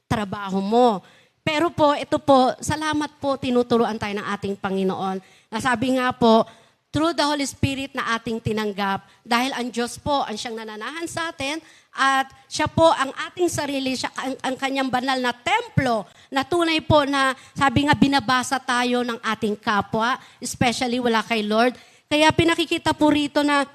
trabaho mo? Pero po, ito po, salamat po, tinuturuan tayo ng ating Panginoon. Nasabi nga po, through the Holy Spirit na ating tinanggap, dahil ang Diyos po ang siyang nananahan sa atin, at siya po ang ating sarili, siya ang kanyang banal na templo, na tunay po na, sabi nga, binabasa tayo ng ating kapwa, especially wala kay Lord. Kaya pinakikita po rito na,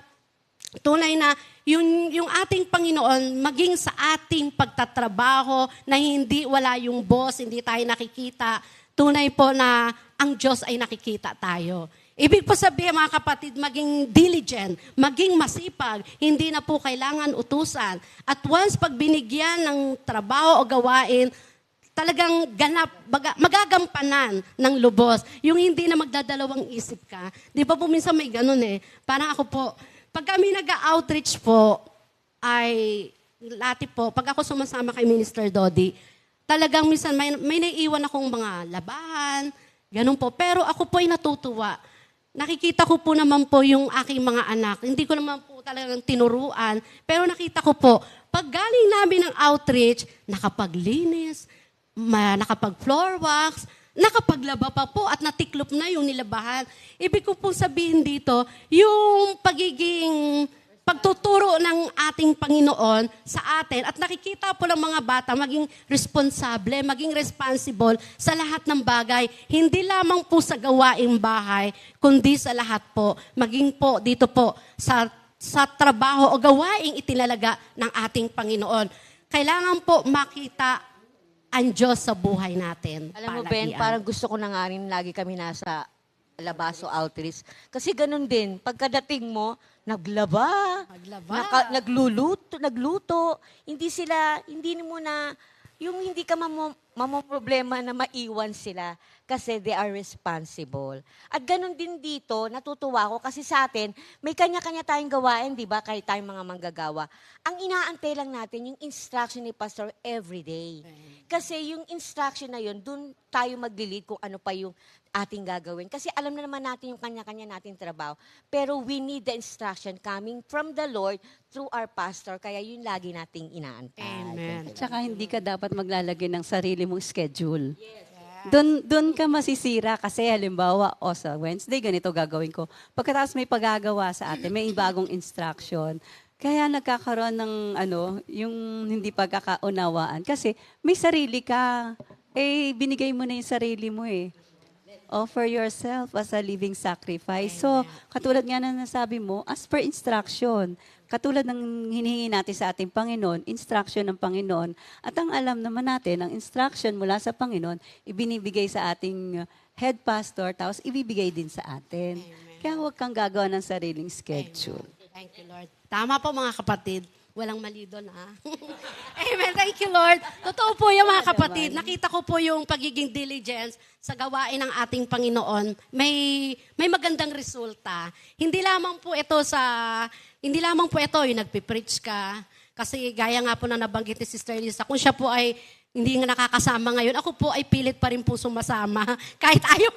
tunay na yung ating Panginoon, maging sa ating pagtatrabaho, na hindi wala yung boss, hindi tayo nakikita, tunay po na ang Diyos ay nakikita tayo. Ibig po sabihin, mga kapatid, maging diligent, maging masipag, hindi na po kailangan utusan. At once pag binigyan ng trabaho o gawain, talagang magagampanan ng lubos. Yung hindi na magdadalawang isip ka. Di ba po minsan may ganun Parang ako po, pag kami nag-outreach po, ay, lati po, pag ako sumasama kay Minister Dodi, talagang minsan may naiiwan akong mga labahan, ganun po. Pero ako po ay natutuwa. Nakikita ko po naman po yung aking mga anak. Hindi ko naman po talagang tinuruan, pero nakita ko po, pag galing namin ng outreach, nakapaglinis, nakapag-floor wax, nakapaglaba pa po at natiklop na yung nilabahan. Ibig ko pong sabihin dito, yung pagtuturo ng ating Panginoon sa atin at nakikita po ng mga bata maging responsable, maging responsible sa lahat ng bagay. Hindi lamang po sa gawaing bahay, kundi sa lahat po. Maging po dito po sa trabaho o gawaing itinalaga ng ating Panginoon. Kailangan po makita ang Diyos sa buhay natin. Alam mo, Ben, parang gusto ko na nga rin lagi kami nasa Labaso Outreach. Kasi ganun din, pagkadating mo, naglaba, nagluto. Hindi mo na, yung hindi ka problema na maiwan sila kasi they are responsible. At ganun din dito, natutuwa ko kasi sa atin, may kanya-kanya tayong gawain, di ba? Kahit tayong mga manggagawa. Ang inaantay lang natin, yung instruction ni Pastor everyday. Kasi yung instruction na yun, dun tayo mag-lead kung ano pa yung ating gagawin. Kasi alam na naman natin yung kanya-kanya nating trabaho. Pero we need the instruction coming from the Lord through our pastor. Kaya yun lagi nating inaantay. Amen. At saka hindi ka dapat maglalagay ng sarili mong schedule. Doon ka masisira kasi halimbawa, sa Wednesday, ganito gagawin ko. Pagkatapos may paggagawa sa atin, may bagong instruction. Kaya nagkakaroon ng yung hindi pagkakaunawaan. Kasi may sarili ka. Binigay mo na yung sarili mo Offer yourself as a living sacrifice. So, katulad nga na nasabi mo, as per instruction. Katulad ng hinihingi natin sa ating Panginoon, instruction ng Panginoon. At ang alam naman natin, ang instruction mula sa Panginoon, ibinibigay sa ating head pastor, tapos ibibigay din sa atin. Amen. Kaya huwag kang gagawa ng sariling schedule. Amen. Thank you, Lord. Tama po mga kapatid. Walang mali doon, Amen. Thank you, Lord. Totoo po yung mga kapatid. Nakita ko po yung pagiging diligence sa gawain ng ating Panginoon. May magandang resulta. Hindi lamang po ito yung nagpipreach ka. Kasi gaya nga po na nabanggit ni Sister Lisa, kung siya po ay hindi nga nakakasama ngayon, ako po ay pilit pa rin po sumasama. Kahit ayaw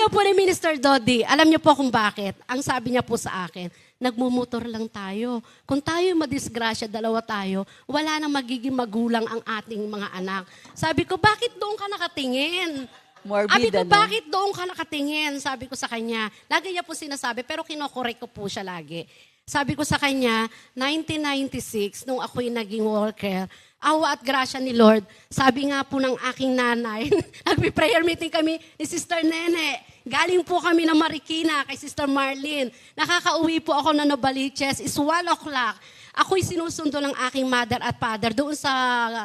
po ni Minister Dodi. Alam niyo po kung bakit. Ang sabi niya po sa akin, nagmumotor lang tayo. Kung tayo madisgrasya, dalawa tayo, wala nang magiging magulang ang ating mga anak. Sabi ko, bakit doon ka nakatingin? Sabi ko, bakit doon ka nakatingin? Sabi ko sa kanya, lagi niya po sinasabi, pero kinokorek ko po siya lagi. Sabi ko sa kanya, 1996, nung ako'y naging worker, awa at grasya ni Lord, sabi nga po ng aking nanay, nagpi-prayer meeting kami ni Sister Nene. Galing po kami ng Marikina kay Sister Marlene. Nakakauwi po ako na Novaliches, is 1 o'clock. Ako'y sinusundo ng aking mother at father doon sa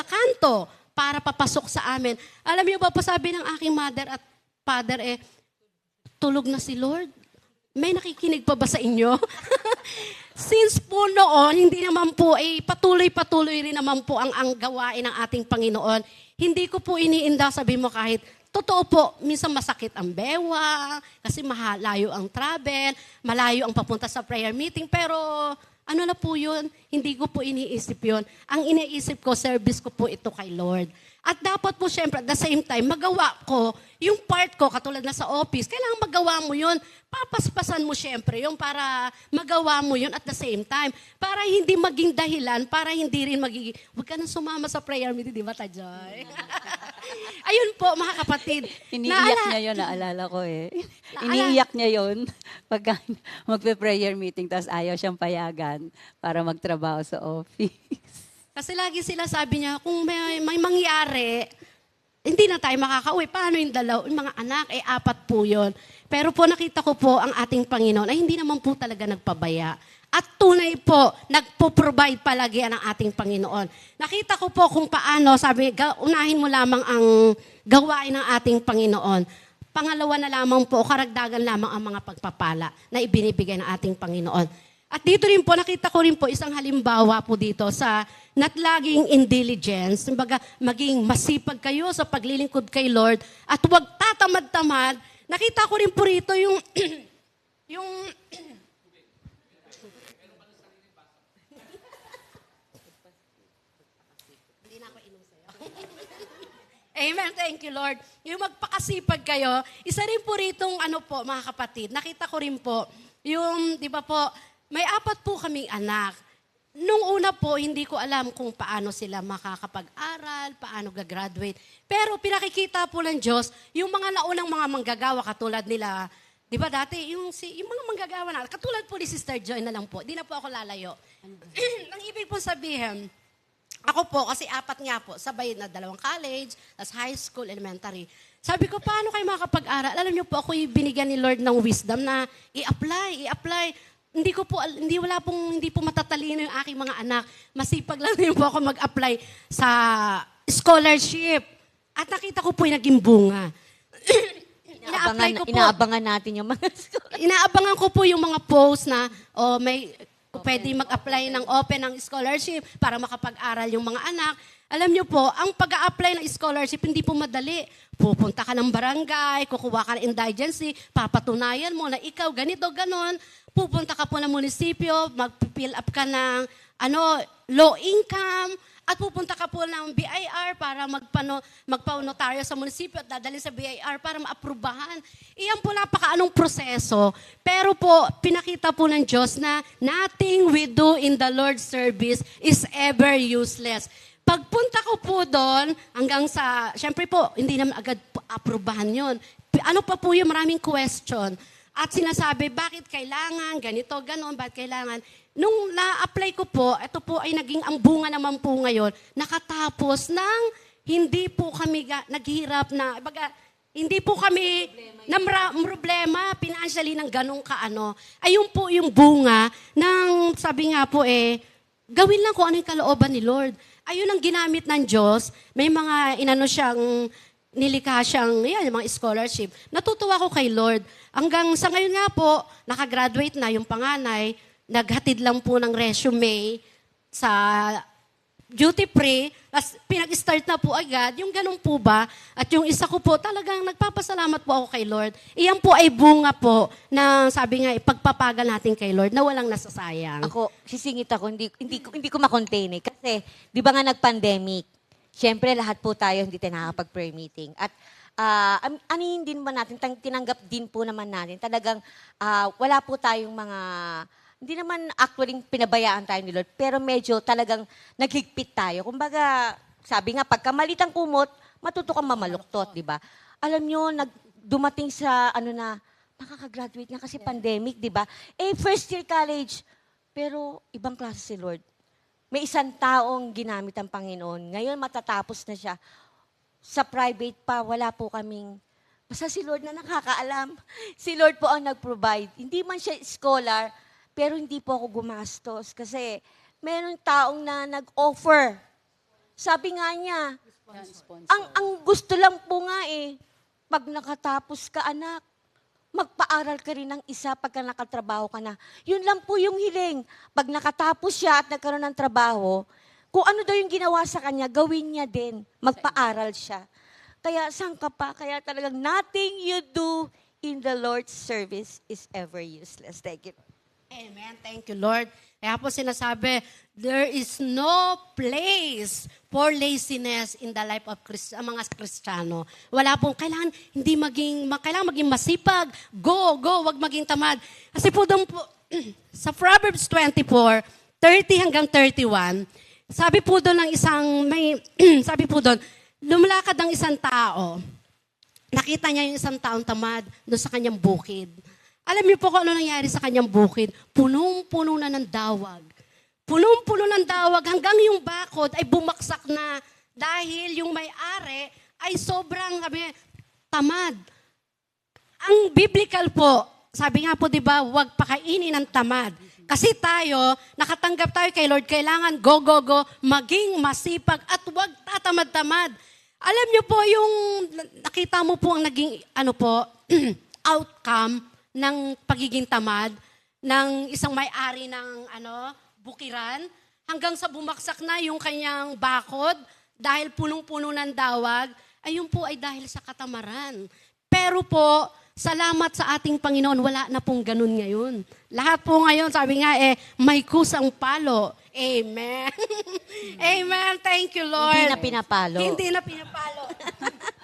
kanto para papasok sa amin. Alam niyo ba po, sabi ng aking mother at father, tulog na si Lord? May nakikinig pa ba sa inyo? Since po noon, hindi naman po, patuloy-patuloy rin naman po ang gawain ng ating Panginoon. Hindi ko po iniinda, sabi mo kahit, totoo po, minsan masakit ang bewa, kasi malayo ang travel, malayo ang papunta sa prayer meeting, pero ano na po yun, hindi ko po iniisip yun. Ang iniisip ko, service ko po ito kay Lord. At dapat po syempre, at the same time, magawa ko yung part ko, katulad na sa office, kailangan magawa mo yun. Papaspasan mo syempre yung para magawa mo yun at the same time. Para hindi maging dahilan, para hindi rin magiging, huwag ka nang sumama sa prayer meeting, di ba, Tajoy? Ayun po, mga kapatid. Iniiyak niya yun, naalala ko eh. Iniiyak niya yun pagka magpe-prayer meeting, tapos ayaw siyang payagan para magtrabaho sa office. Kasi lagi sila sabi niya, kung may mangyari, hindi na tayo makakauwi. Paano yung yung mga anak? 4 po yun. Pero po nakita ko po ang ating Panginoon ay hindi naman po talaga nagpabaya. At tunay po, nagpo-provide palagi ang ating Panginoon. Nakita ko po kung paano, sabi, unahin mo lamang ang gawain ng ating Panginoon. Pangalawa na lamang po, karagdagan lamang ang mga pagpapala na ibinibigay ng ating Panginoon. At dito rin po, nakita ko rin po isang halimbawa po dito sa not laging indiligence, kumbaga maging masipag kayo sa paglilingkod kay Lord at huwag tatamad-tamad. Nakita ko rin po rito yung yung hindi na ako inom sa'yo. Amen. Thank you, Lord. Yung magpakasipag kayo, isa rin po ritong ano po, mga kapatid, nakita ko rin po, yung, di ba po, may 4 po kaming anak. Nung una po, hindi ko alam kung paano sila makakapag-aral, paano gagraduate. Pero pinakikita po ng Diyos, yung mga naunang mga manggagawa katulad nila, di ba dati, yung mga manggagawa na, katulad po ni Sister Joy na lang po, di na po ako lalayo. Ang ibig po sabihin, ako po, kasi 4 nga po, sabay na 2 college, tas high school, elementary. Sabi ko, paano kayo makakapag-aral? Alam niyo po, ako binigyan ni Lord ng wisdom na i-apply. Hindi po matatalino yung aking mga anak. Masipag lang din po ako mag-apply sa scholarship. At nakita ko po yung naging bunga. Inaabangan natin yung mga Inaabangan ko po yung mga posts na pwede mag-apply ng open ng scholarship para makapag-aral yung mga anak. Alam niyo po, ang pag-a-apply ng scholarship, hindi po madali. Pupunta ka ng barangay, kukuha ka ng indigency, papatunayan mo na ikaw ganito, ganon. Pupunta ka po ng munisipyo, mag-fill up ka ng low income, at pupunta ka po ng BIR para magpaunotaryo sa munisipyo at dadalhin sa BIR para maaprubahan. Iyan po napakaanong proseso. Pero po, pinakita po ng Diyos na nothing we do in the Lord's service is ever useless. Pagpunta ko po doon, hanggang syempre po, hindi naman agad aprubahan yon. Ano pa po yung maraming question. At sinasabi, bakit kailangan, ganito, ganon, bakit kailangan. Nung na-apply ko po, ito po ay naging ang bunga naman po ngayon, nakatapos ng hindi po kami naghihirap na, hindi po kami na problema financially ng ganong kaano. Ayun po yung bunga ng, sabi nga po gawin lang kung ano yung kalooban ni Lord. Ayun ang ginamit ng Diyos. May mga nilikha siyang, yung mga scholarship. Natutuwa ko kay Lord. Hanggang sa ngayon nga po, nakagraduate na yung panganay, naghatid lang po ng resume sa duty free, tapos pinag-start na po agad, yung ganun po ba? At yung isa ko po, talagang nagpapasalamat po ako kay Lord. Iyan po ay bunga po na sabi nga, ipagpapagal natin kay Lord na walang nasasayang. Ako, sisingit ako, hindi ko makontain Kasi, di ba nga nag-pandemic, syempre lahat po tayo hindi tayo nakakapag-prayer meeting. At anin din ba natin, tinanggap din po naman natin, talagang wala po tayong mga, hindi naman actually pinabayaan tayo ni Lord, pero medyo talagang naghigpit tayo. Kumbaga, sabi nga, pagka malit ang kumot, matuto kang mamaluktot, di ba? Alam nyo, dumating sa, makakagraduate nga kasi pandemic, di ba? First year college, pero ibang klase si Lord. May isang taong ginamit ang Panginoon. Ngayon, matatapos na siya. Sa private pa, wala po kaming, basta si Lord na nakakaalam. Si Lord po ang nag-provide. Hindi man siya scholar, pero hindi po ako gumastos. Kasi meron taong na nag-offer. Sabi nga niya, ang gusto lang po nga pag nakatapos ka anak, magpaaral ka rin ng isa pagka nakatrabaho ka na. Yun lang po yung hiling. Pag nakatapos siya at nagkaroon ng trabaho, kung ano daw yung ginawa sa kanya, gawin niya din. Magpaaral siya. Kaya saan ka pa? Kaya talagang nothing you do in the Lord's service is ever useless. Thank you. Amen. Thank you, Lord. Kaya po sinasabi, there is no place for laziness in the life of mga Kristiyano. Wala pong kailangan maging masipag. Go, wag maging tamad. Kasi po doon po, sa Proverbs 24, 30 hanggang 31, sabi po doon sabi po doon, lumalakad ang isang tao, nakita niya yung isang taong tamad doon sa kanyang bukid. Alam niyo po kung ano nangyari sa kanyang bukid? Punong-puno na ng dawag. Punong-puno ng dawag hanggang yung bakod ay bumaksak na dahil yung may-ari ay sobrang tamad. Ang biblical po, sabi nga po, di ba, huwag pakainin ng tamad. Kasi tayo, nakatanggap tayo kay Lord, kailangan go, maging masipag at huwag tatamad-tamad. Alam niyo po, yung nakita mo po ang naging, outcome ng pagiging tamad ng isang may-ari ng bukiran hanggang sa bumaksak na yung kanyang bakod dahil punong-puno ng dawag, ayun po ay dahil sa katamaran. Pero po, salamat sa ating Panginoon, wala na pong ganun ngayon. Lahat po ngayon, sabi nga may kusang palo. Amen. Amen. Thank you, Lord. Hindi na pinapalo. Hindi na pinapalo.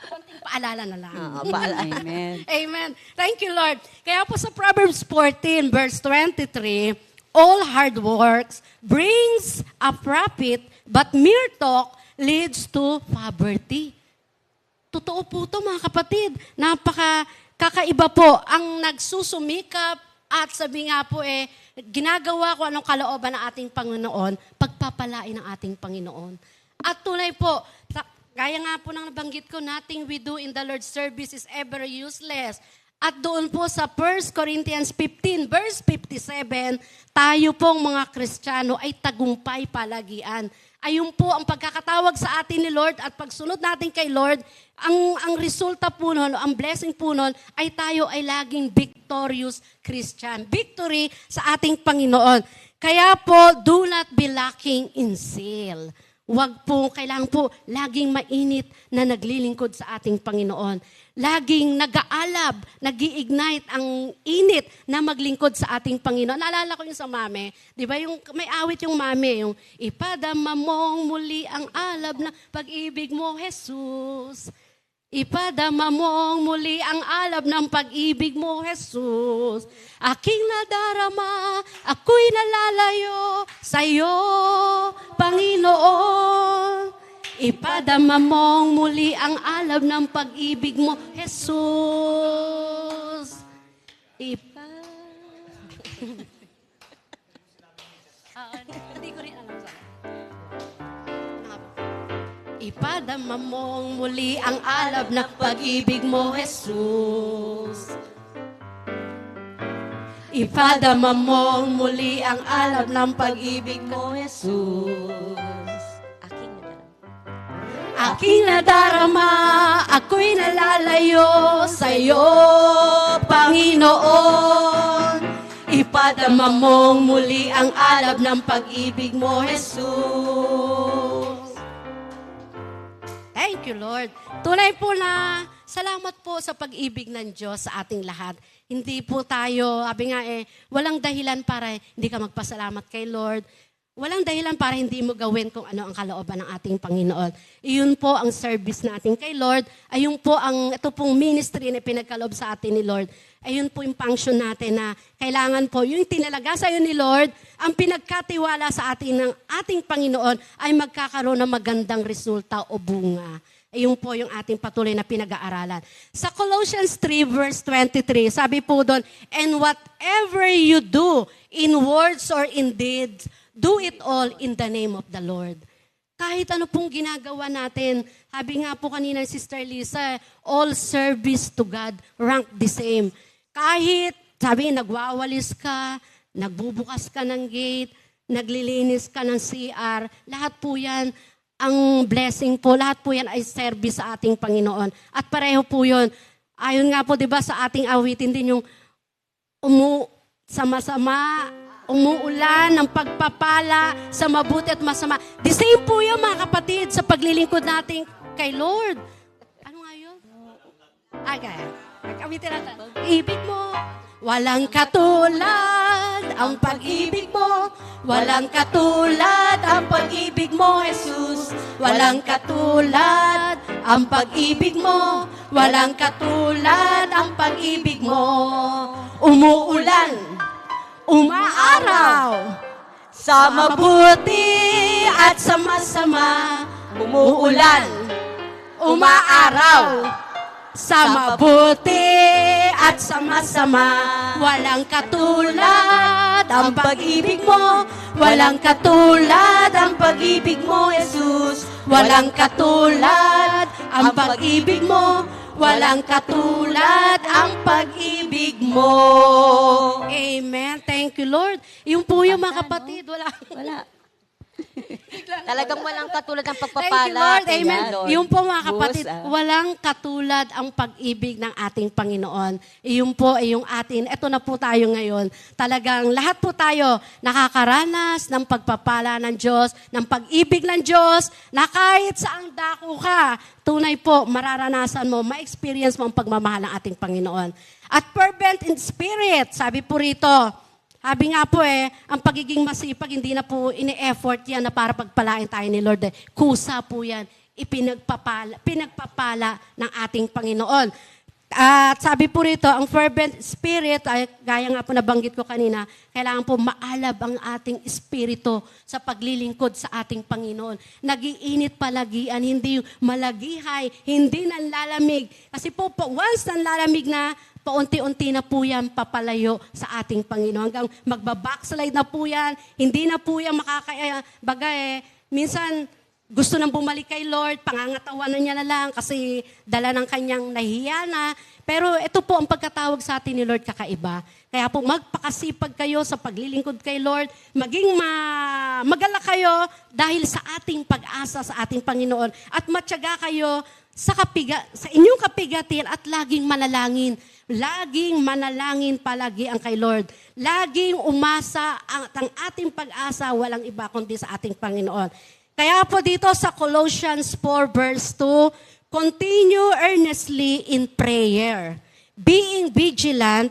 Konting paalala na lang. Amen. Amen. Thank you, Lord. Kaya po sa Proverbs 14, verse 23, all hard works brings a profit, but mere talk leads to poverty. Totoo po ito, mga kapatid. Kakaiba po ang nagsusumikap at sabi nga po ginagawa ko anong kalooban ng ating Panginoon, pagpapalain ng ating Panginoon. At tunay po, gaya nga po ng nabanggit ko, nothing we do in the Lord's service is ever useless. At doon po sa 1 Corinthians 15, verse 57, tayo pong mga Kristiyano ay tagumpay palagian. Ayun po ang pagkakatawag sa atin ni Lord at pagsunod natin kay Lord, ang resulta po nun, ang blessing po nun, ay tayo ay laging victorious Christian. Victory sa ating Panginoon. Kaya po, do not be lacking in zeal. Kailangan po laging mainit na naglilingkod sa ating Panginoon. Laging nag-aalab, nag-i-ignite ang init na maglingkod sa ating Panginoon. Naalala ko yung sa mame, di ba yung may awit yung mame, yung ipadama mong muli ang alab na pag-ibig mo, Jesus. Ipadama mong muli ang alab ng pag-ibig mo, Jesus. Aking nadarama, ako'y nalalayo sa'yo, Panginoon. Ipadama mong muli ang alab ng pag-ibig mo, Jesus. Hindi ko rin alam sa ipadama mong muli ang alab ng pag-ibig mo, Jesus. Ipadama mong muli ang alab ng pag-ibig mo, Jesus. Aking nadarama, ako'y nalalayo sa'yo, Panginoon. Ipadama mong muli ang alab ng pag-ibig mo, Jesus. Thank you, Lord. Tunay po na salamat po sa pag-ibig ng Diyos sa ating lahat. Hindi po tayo, sabi nga walang dahilan para hindi ka magpasalamat kay Lord. Walang dahilan para hindi mo gawin kung ano ang kalooban ng ating Panginoon. Iyon po ang service natin kay Lord. Ayun po ito pong ministry na pinagkaloob sa atin ni Lord. Ayun po yung function natin na kailangan po, yung tinalaga sa iyo ni Lord, ang pinagkatiwala sa atin ng ating Panginoon ay magkakaroon ng magandang resulta o bunga. Ayun po yung ating patuloy na pinag-aaralan. Sa Colossians 3 verse 23, sabi po doon, and whatever you do in words or in deeds, do it all in the name of the Lord. Kahit ano pong ginagawa natin, sabi nga po kanina Sister Lisa, all service to God rank the same. Kahit, sabi, nagwawalis ka, nagbubukas ka ng gate, naglilinis ka ng CR, lahat po yan, ang blessing po, lahat po yan ay service sa ating Panginoon. At pareho po yun. Ayon nga po, di ba, sa ating awitin din yung sama-sama, umuulan ng pagpapala sa mabuti at masama. The same po yun, mga kapatid, sa paglilingkod natin kay Lord. Ano nga yun? Kaya. Kamitin natin. Ibig mo, walang katulad ang pag-ibig mo. Walang katulad ang pag-ibig mo, Jesus. Walang katulad ang pag-ibig mo. Walang katulad ang pag-ibig mo. Umuulan, umaaraw, sa mabuti at sa masama. Umuulan, umaaraw, sa mabuti at sa masama. Walang katulad ang pag-ibig mo. Walang katulad ang pag-ibig mo, Jesus. Walang katulad ang pag-ibig mo. Walang katulad ang pag-ibig mo. Amen. Thank you, Lord. Yung po yung mga kapatid, wala. Talagang walang katulad ng Thank you, pagpapala. Lord. Thank Amen. you, Lord. Yung po mga kapatid, Bus, walang katulad ang pag-ibig ng ating Panginoon. Yung po ay yung atin. Ito na po tayo ngayon. Talagang lahat po tayo nakakaranas ng pagpapala ng Diyos, ng pag-ibig ng Diyos, na kahit saang dako ka, tunay po, mararanasan mo, ma-experience mo ang pagmamahal ng ating Panginoon. At fervent in spirit, sabi po rito, sabi nga po ang pagiging masipag, hindi na po ini-effort yan na para pagpalain tayo ni Lord. Kusa po yan, pinagpapala ng ating Panginoon. At sabi po rito, ang fervent spirit, ay, gaya nga po nabanggit ko kanina, kailangan po maalab ang ating espiritu sa paglilingkod sa ating Panginoon. Nagiinit palagian, hindi malagihay, hindi nanlalamig. Kasi po, once nanlalamig na, paunti-unti na po yan papalayo sa ating Panginoon. Hanggang magbabackslide na po yan, hindi na po yan minsan gusto nang bumalik kay Lord, pangangatawanan niya na lang kasi dala ng kanyang nahihiya na. Pero ito po ang pagkatawag sa atin ni Lord, kakaiba. Kaya po magpakasipag kayo sa paglilingkod kay Lord, maging magalak kayo dahil sa ating pag-asa sa ating Panginoon at matyaga kayo sa inyong kapigatin at laging manalangin. Laging manalangin palagi ang kay Lord. Laging umasa ang ating pag-asa, walang iba kundi sa ating Panginoon. Kaya po dito sa Colossians 4 verse 2, continue earnestly in prayer, being vigilant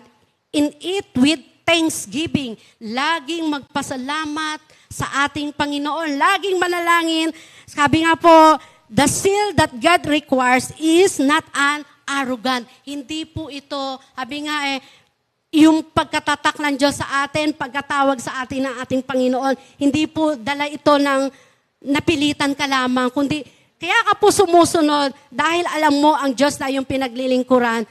in it with thanksgiving. Laging magpasalamat sa ating Panginoon. Laging manalangin. Sabi nga po, the seal that God requires is not an arrogant. Hindi po ito, sabi nga yung pagkatatak ng Diyos sa atin, pagkatawag sa atin ng ating Panginoon, hindi po dala ito ng napilitan ka lamang, kundi kaya ka po sumusunod dahil alam mo ang Diyos na yung pinaglilingkuran,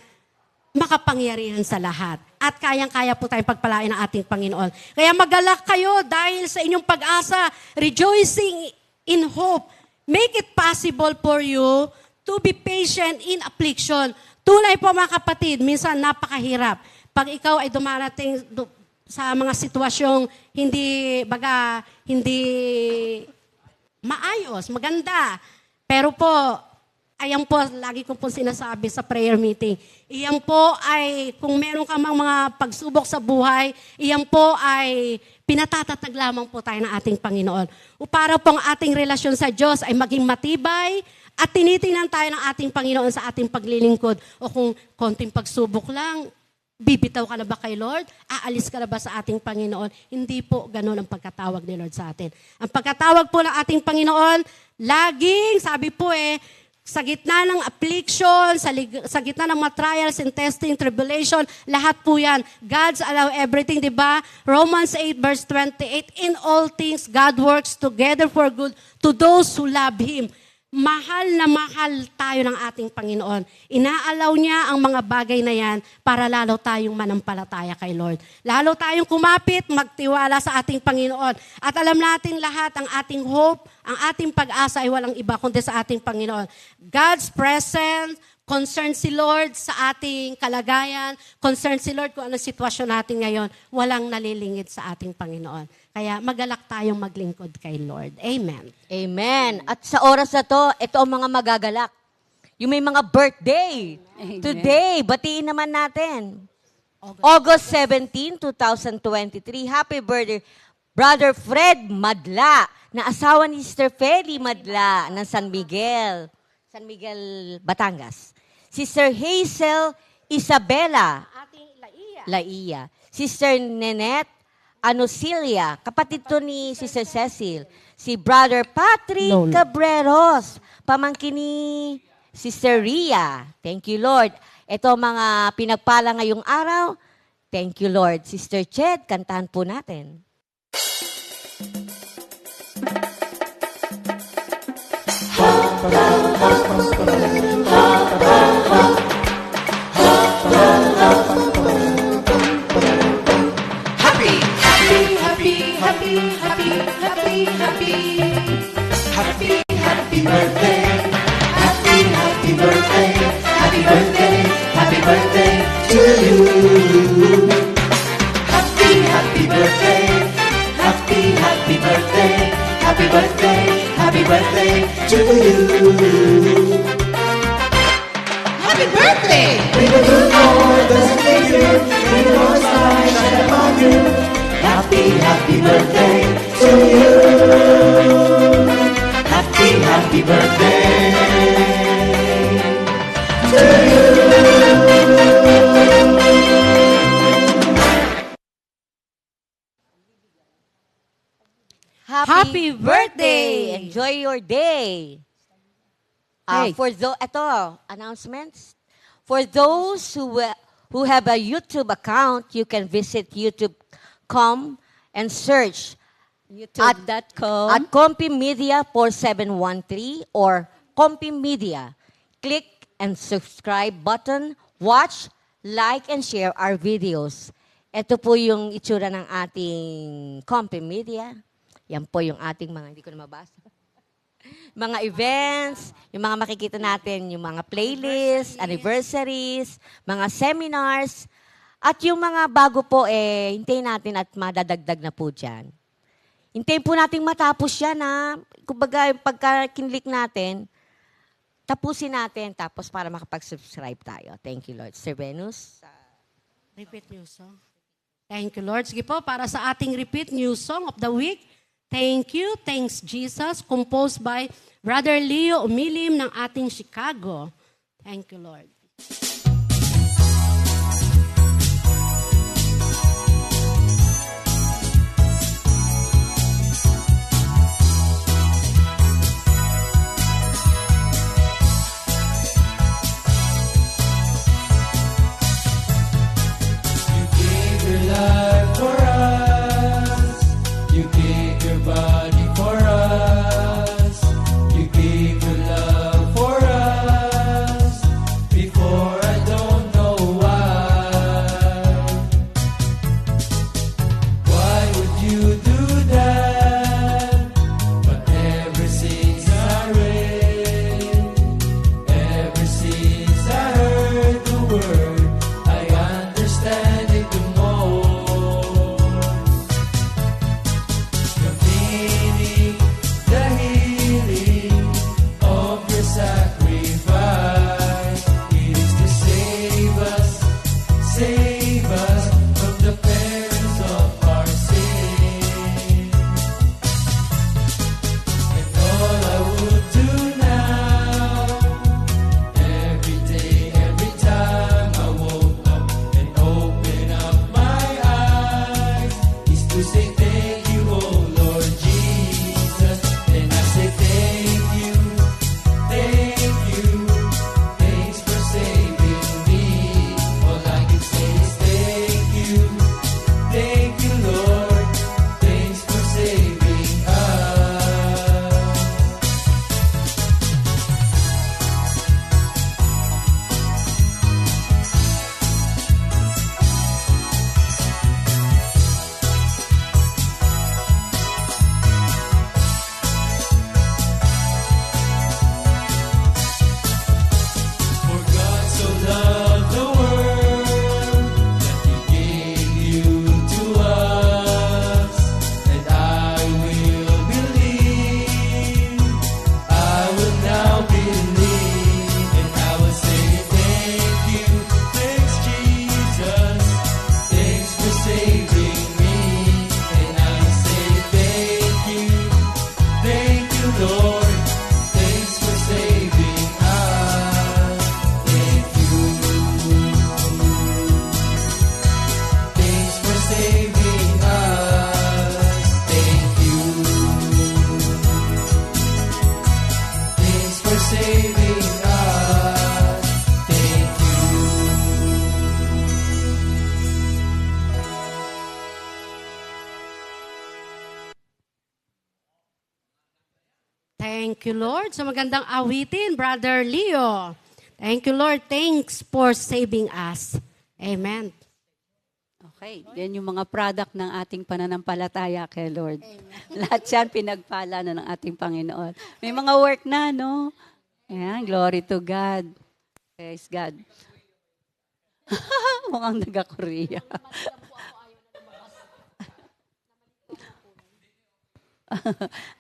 makapangyarihan sa lahat. At kayang-kaya po tayong pagpalain ng ating Panginoon. Kaya magalak kayo dahil sa inyong pag-asa, rejoicing in hope. Make it possible for you to be patient in affliction. Tunay po mga kapatid, minsan napakahirap. Pag ikaw ay dumarating sa mga sitwasyong hindi maayos, maganda. Pero po, ayan po, lagi ko po sinasabi sa prayer meeting, iyan po ay, kung meron ka mang mga pagsubok sa buhay, iyan po ay pinatatatag lamang po tayo ng ating Panginoon. Para po ang ating relasyon sa Diyos ay maging matibay at tinitingnan tayo ng ating Panginoon sa ating paglilingkod. O kung konting pagsubok lang, bibitaw ka na ba kay Lord? Aalis ka na ba sa ating Panginoon? Hindi po ganun ang pagkatawag ni Lord sa atin. Ang pagkatawag po ng ating Panginoon, laging, sabi po sa gitna ng affliction, sa gitna ng mga trials and testing, tribulation, lahat po yan. God's allow everything, di ba? Romans 8 verse 28, in all things, God works together for good to those who love Him. Mahal na mahal tayo ng ating Panginoon. Inaalaw niya ang mga bagay na yan para lalo tayong manampalataya kay Lord. Lalo tayong kumapit, magtiwala sa ating Panginoon. At alam natin lahat, ang ating hope, ang ating pag-asa ay walang iba kundi sa ating Panginoon. God's presence, concern si Lord sa ating kalagayan, concern si Lord kung anong sitwasyon natin ngayon, walang nalilingid sa ating Panginoon. Kaya magalak tayong maglingkod kay Lord. Amen. Amen. At sa oras na to, ito ang mga magagalak. Yung may mga birthday. Amen. Today, batiin naman natin. August 17, 2023. Happy birthday, Brother Fred Madla, na asawa ni Sister Feli Madla ng San Miguel, Batangas. Sister Hazel Isabela, Ating Laia. Laia. Sister Nenette Anusilia, kapatid to ni Sister Cecil. Si Brother Patrick Cabreros, pamangkin ni Sister Ria. Thank you, Lord. Ito mga pinagpala ngayong araw. Thank you, Lord. Sister Ched, kantahan po natin. Happy birthday! Enjoy your day. Announcements. For those who have a YouTube account, you can visit youtube.com and search YouTube.com. at Compi Media 4713 or Compi Media. Click and subscribe button, watch, like, and share our videos. Ito po yung itsura ng ating Compi Media. Yan po yung ating mga, hindi ko na mabasa. Mga events, yung mga makikita natin, yung mga playlists, anniversaries, mga seminars, at yung mga bago po, hintayin natin at madadagdag na po dyan. Hintayin po natin matapos yan, ha? Kumbaga, pagka kinlik natin, tapusin natin, tapos para makapag-subscribe tayo. Thank you, Lord. Sir Venus? Repeat new song. Thank you, Lord. Sige po, para sa ating repeat new song of the week, Thank You, Thanks Jesus, composed by Brother Leo Umilim ng ating Chicago. Thank you, Lord. You gave your life for us. You gave your body for us. You gave your love for us. Before Thank you, Lord. Sa magandang awitin, Brother Leo. Thank you, Lord. Thanks for saving us. Amen. Okay, yan yung mga product ng ating pananampalataya kay Lord. Lahat yan pinagpala na ng ating Panginoon. May mga work na, no? Ayan, glory to God. Praise God. Mukhang naga-Korea.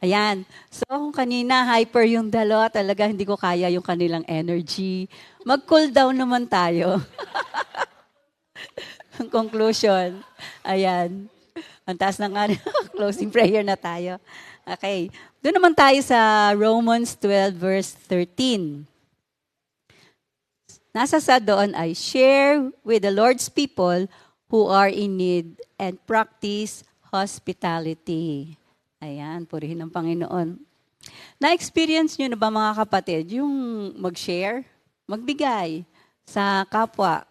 Ayan. So, kung kanina hyper yung dalawa, talaga hindi ko kaya yung kanilang energy. Mag-cool down naman tayo. Conclusion. Ayan. Ang taas na nga. Closing prayer na tayo. Okay. Doon naman tayo sa Romans 12 verse 13. Nasa sa doon ay, share with the Lord's people who are in need and practice hospitality. Ayan, purihin ng Panginoon. Na-experience nyo na ba mga kapatid, yung mag-share, magbigay sa kapwa?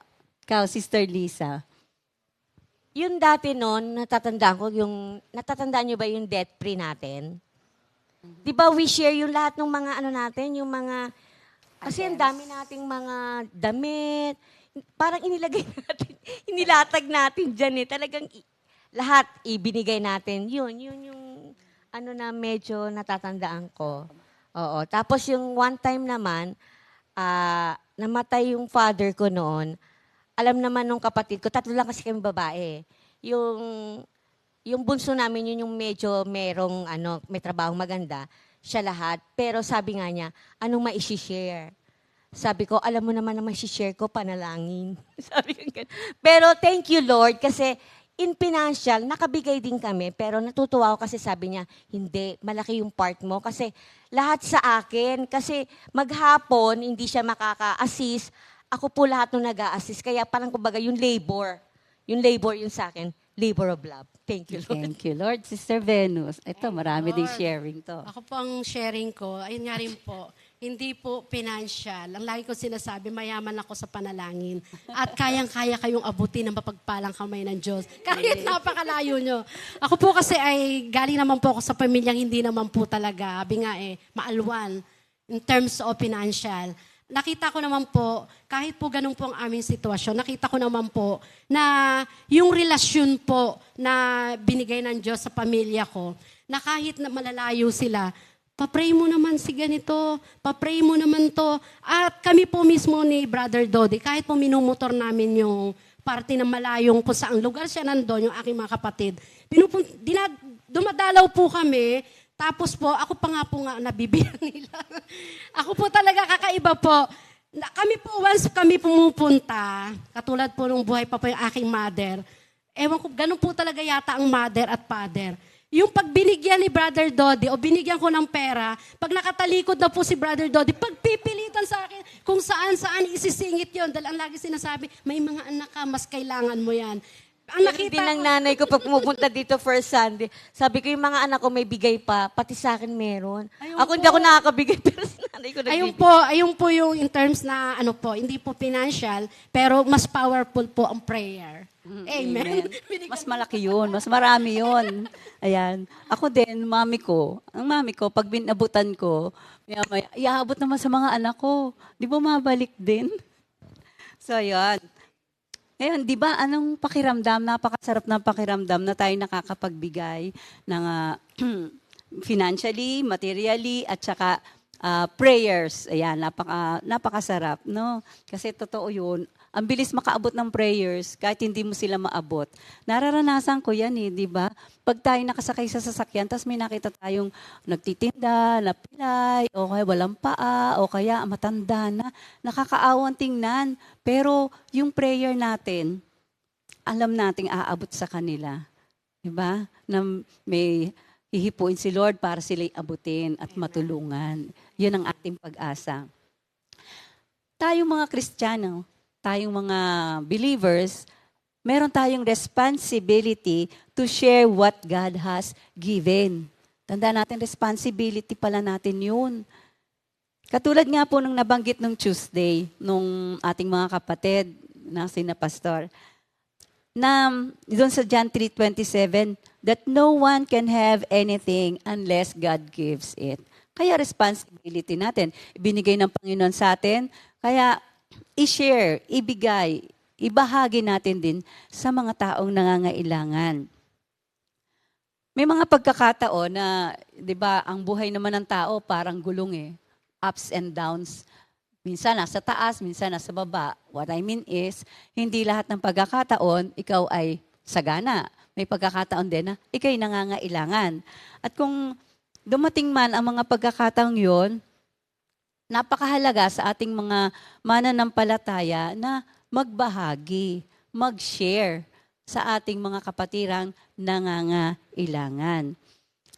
Ikaw, Sister Lisa. Yung dati noon, natatandaan nyo ba yung debt free natin? Di ba we share yung lahat ng mga ano natin, yung mga, kasi ang dami nating mga damit, parang inilagay natin, inilatag natin dyan eh. Talagang lahat ibinigay natin. Yun yung ano na medyo natatandaan ko. Oo. Tapos yung one time naman, namatay yung father ko noon. Alam naman nung kapatid ko, 3 lang kasi kami babae. Yung bunso namin, yun yung medyo may trabahong maganda, siya lahat. Pero sabi nga niya, anong maishishare? Sabi ko, alam mo naman na maishishare ko, panalangin. Sabi ko ganun. Pero thank you Lord, kasi in financial, nakabigay din kami, pero natutuwa ako kasi sabi niya, hindi, malaki yung part mo. Kasi lahat sa akin, kasi maghapon, hindi siya makaka-assist, ako po lahat nung nag-a-assist. Kaya parang kumbaga yung labor yung sa akin, labor of love. Thank you, Lord. Thank you, Lord. Sister Venus. Ito, marami ding sharing to. Ako po ang sharing ko, ayun nga rin po, hindi po financial. Ang lagi ko sinasabi, mayaman ako sa panalangin. At kayang-kaya kayong abutin ng mapagpalang kamay ng Diyos. Kahit napakalayo nyo. Ako po kasi ay galing naman po ako sa pamilyang hindi naman po talaga, sabi nga maalwan in terms of financial. Nakita ko naman po, kahit po ganun po ang aming sitwasyon, nakita ko naman po na yung relasyon po na binigay ng Diyos sa pamilya ko, na kahit na malalayo sila, papray mo naman si ganito, papray mo naman to. At kami po mismo ni Brother Dodi, kahit po minumotor namin yung parte ng malayong kung saang lugar siya nandun, yung aking mga kapatid, dumadalaw po kami. Tapos po, ako pa nga po nabibilang nila. Ako po talaga kakaiba po. Kami po, once kami pumupunta, katulad po nung buhay pa po yung aking mother, ewan ko, ganun po talaga yata ang mother at father. Yung pag binigyan ni Brother Dodi o binigyan ko ng pera, pag nakatalikod na po si Brother Dodi, pagpipilitan sa akin kung saan isisingit yon. Dahil ang lagi sinasabi, may mga anak ka, mas kailangan mo yan. Ang nakita din ng nanay ko pag pumupunta dito first Sunday, sabi ko yung mga anak ko may bigay pa, pati sa akin meron. Ako hindi ako nakakabigay, pero si nanay ko nagbibigay. Ayun po yung in terms na hindi po financial, pero mas powerful po ang prayer. Amen. Mas malaki yun. Mas marami yun. Ayan. Ako din, ang mami ko, pag binabutan ko, iaabot naman sa mga anak ko. Di ba mabalik din? So, yun. Ngayon, di ba, anong pakiramdam, napakasarap na pakiramdam na tayo nakakapagbigay ng financially, materially, at saka prayers. Ayan, napakasarap, no? Kasi totoo yun. Ang bilis makaabot ng prayers kahit hindi mo sila maabot. Nararanasan ko yan di ba? Pag tayo nakasakay sa sasakyan, tapos may nakita tayong nagtitinda, napilay, o kaya walang paa, o kaya matanda na, nakakaawang tingnan. Pero yung prayer natin, alam nating aabot sa kanila. Di ba? Na may hihipuin si Lord para sila'y abutin at matulungan. Yun ang ating pag-asa. Tayong mga Kristiyano, tayong mga believers, meron tayong responsibility to share what God has given. Tandaan natin, responsibility pala natin yun. Katulad nga po nung nabanggit nung Tuesday, nung ating mga kapatid na sina pastor, na doon sa John 3:27, that no one can have anything unless God gives it. Kaya responsibility natin. Ibinigay ng Panginoon sa atin. Kaya i-share, ibigay, ibahagi natin din sa mga taong nangangailangan. May mga pagkakataon na, di ba, ang buhay naman ng tao parang gulong eh. Ups and downs. Minsan nasa taas, minsan nasa baba. What I mean is, hindi lahat ng pagkakataon, ikaw ay sagana. May pagkakataon din na ikaw'y nangangailangan. At kung dumating man ang mga pagkakataong yon, napakahalaga sa ating mga mananampalataya na magbahagi, mag-share sa ating mga kapatirang nangangailangan.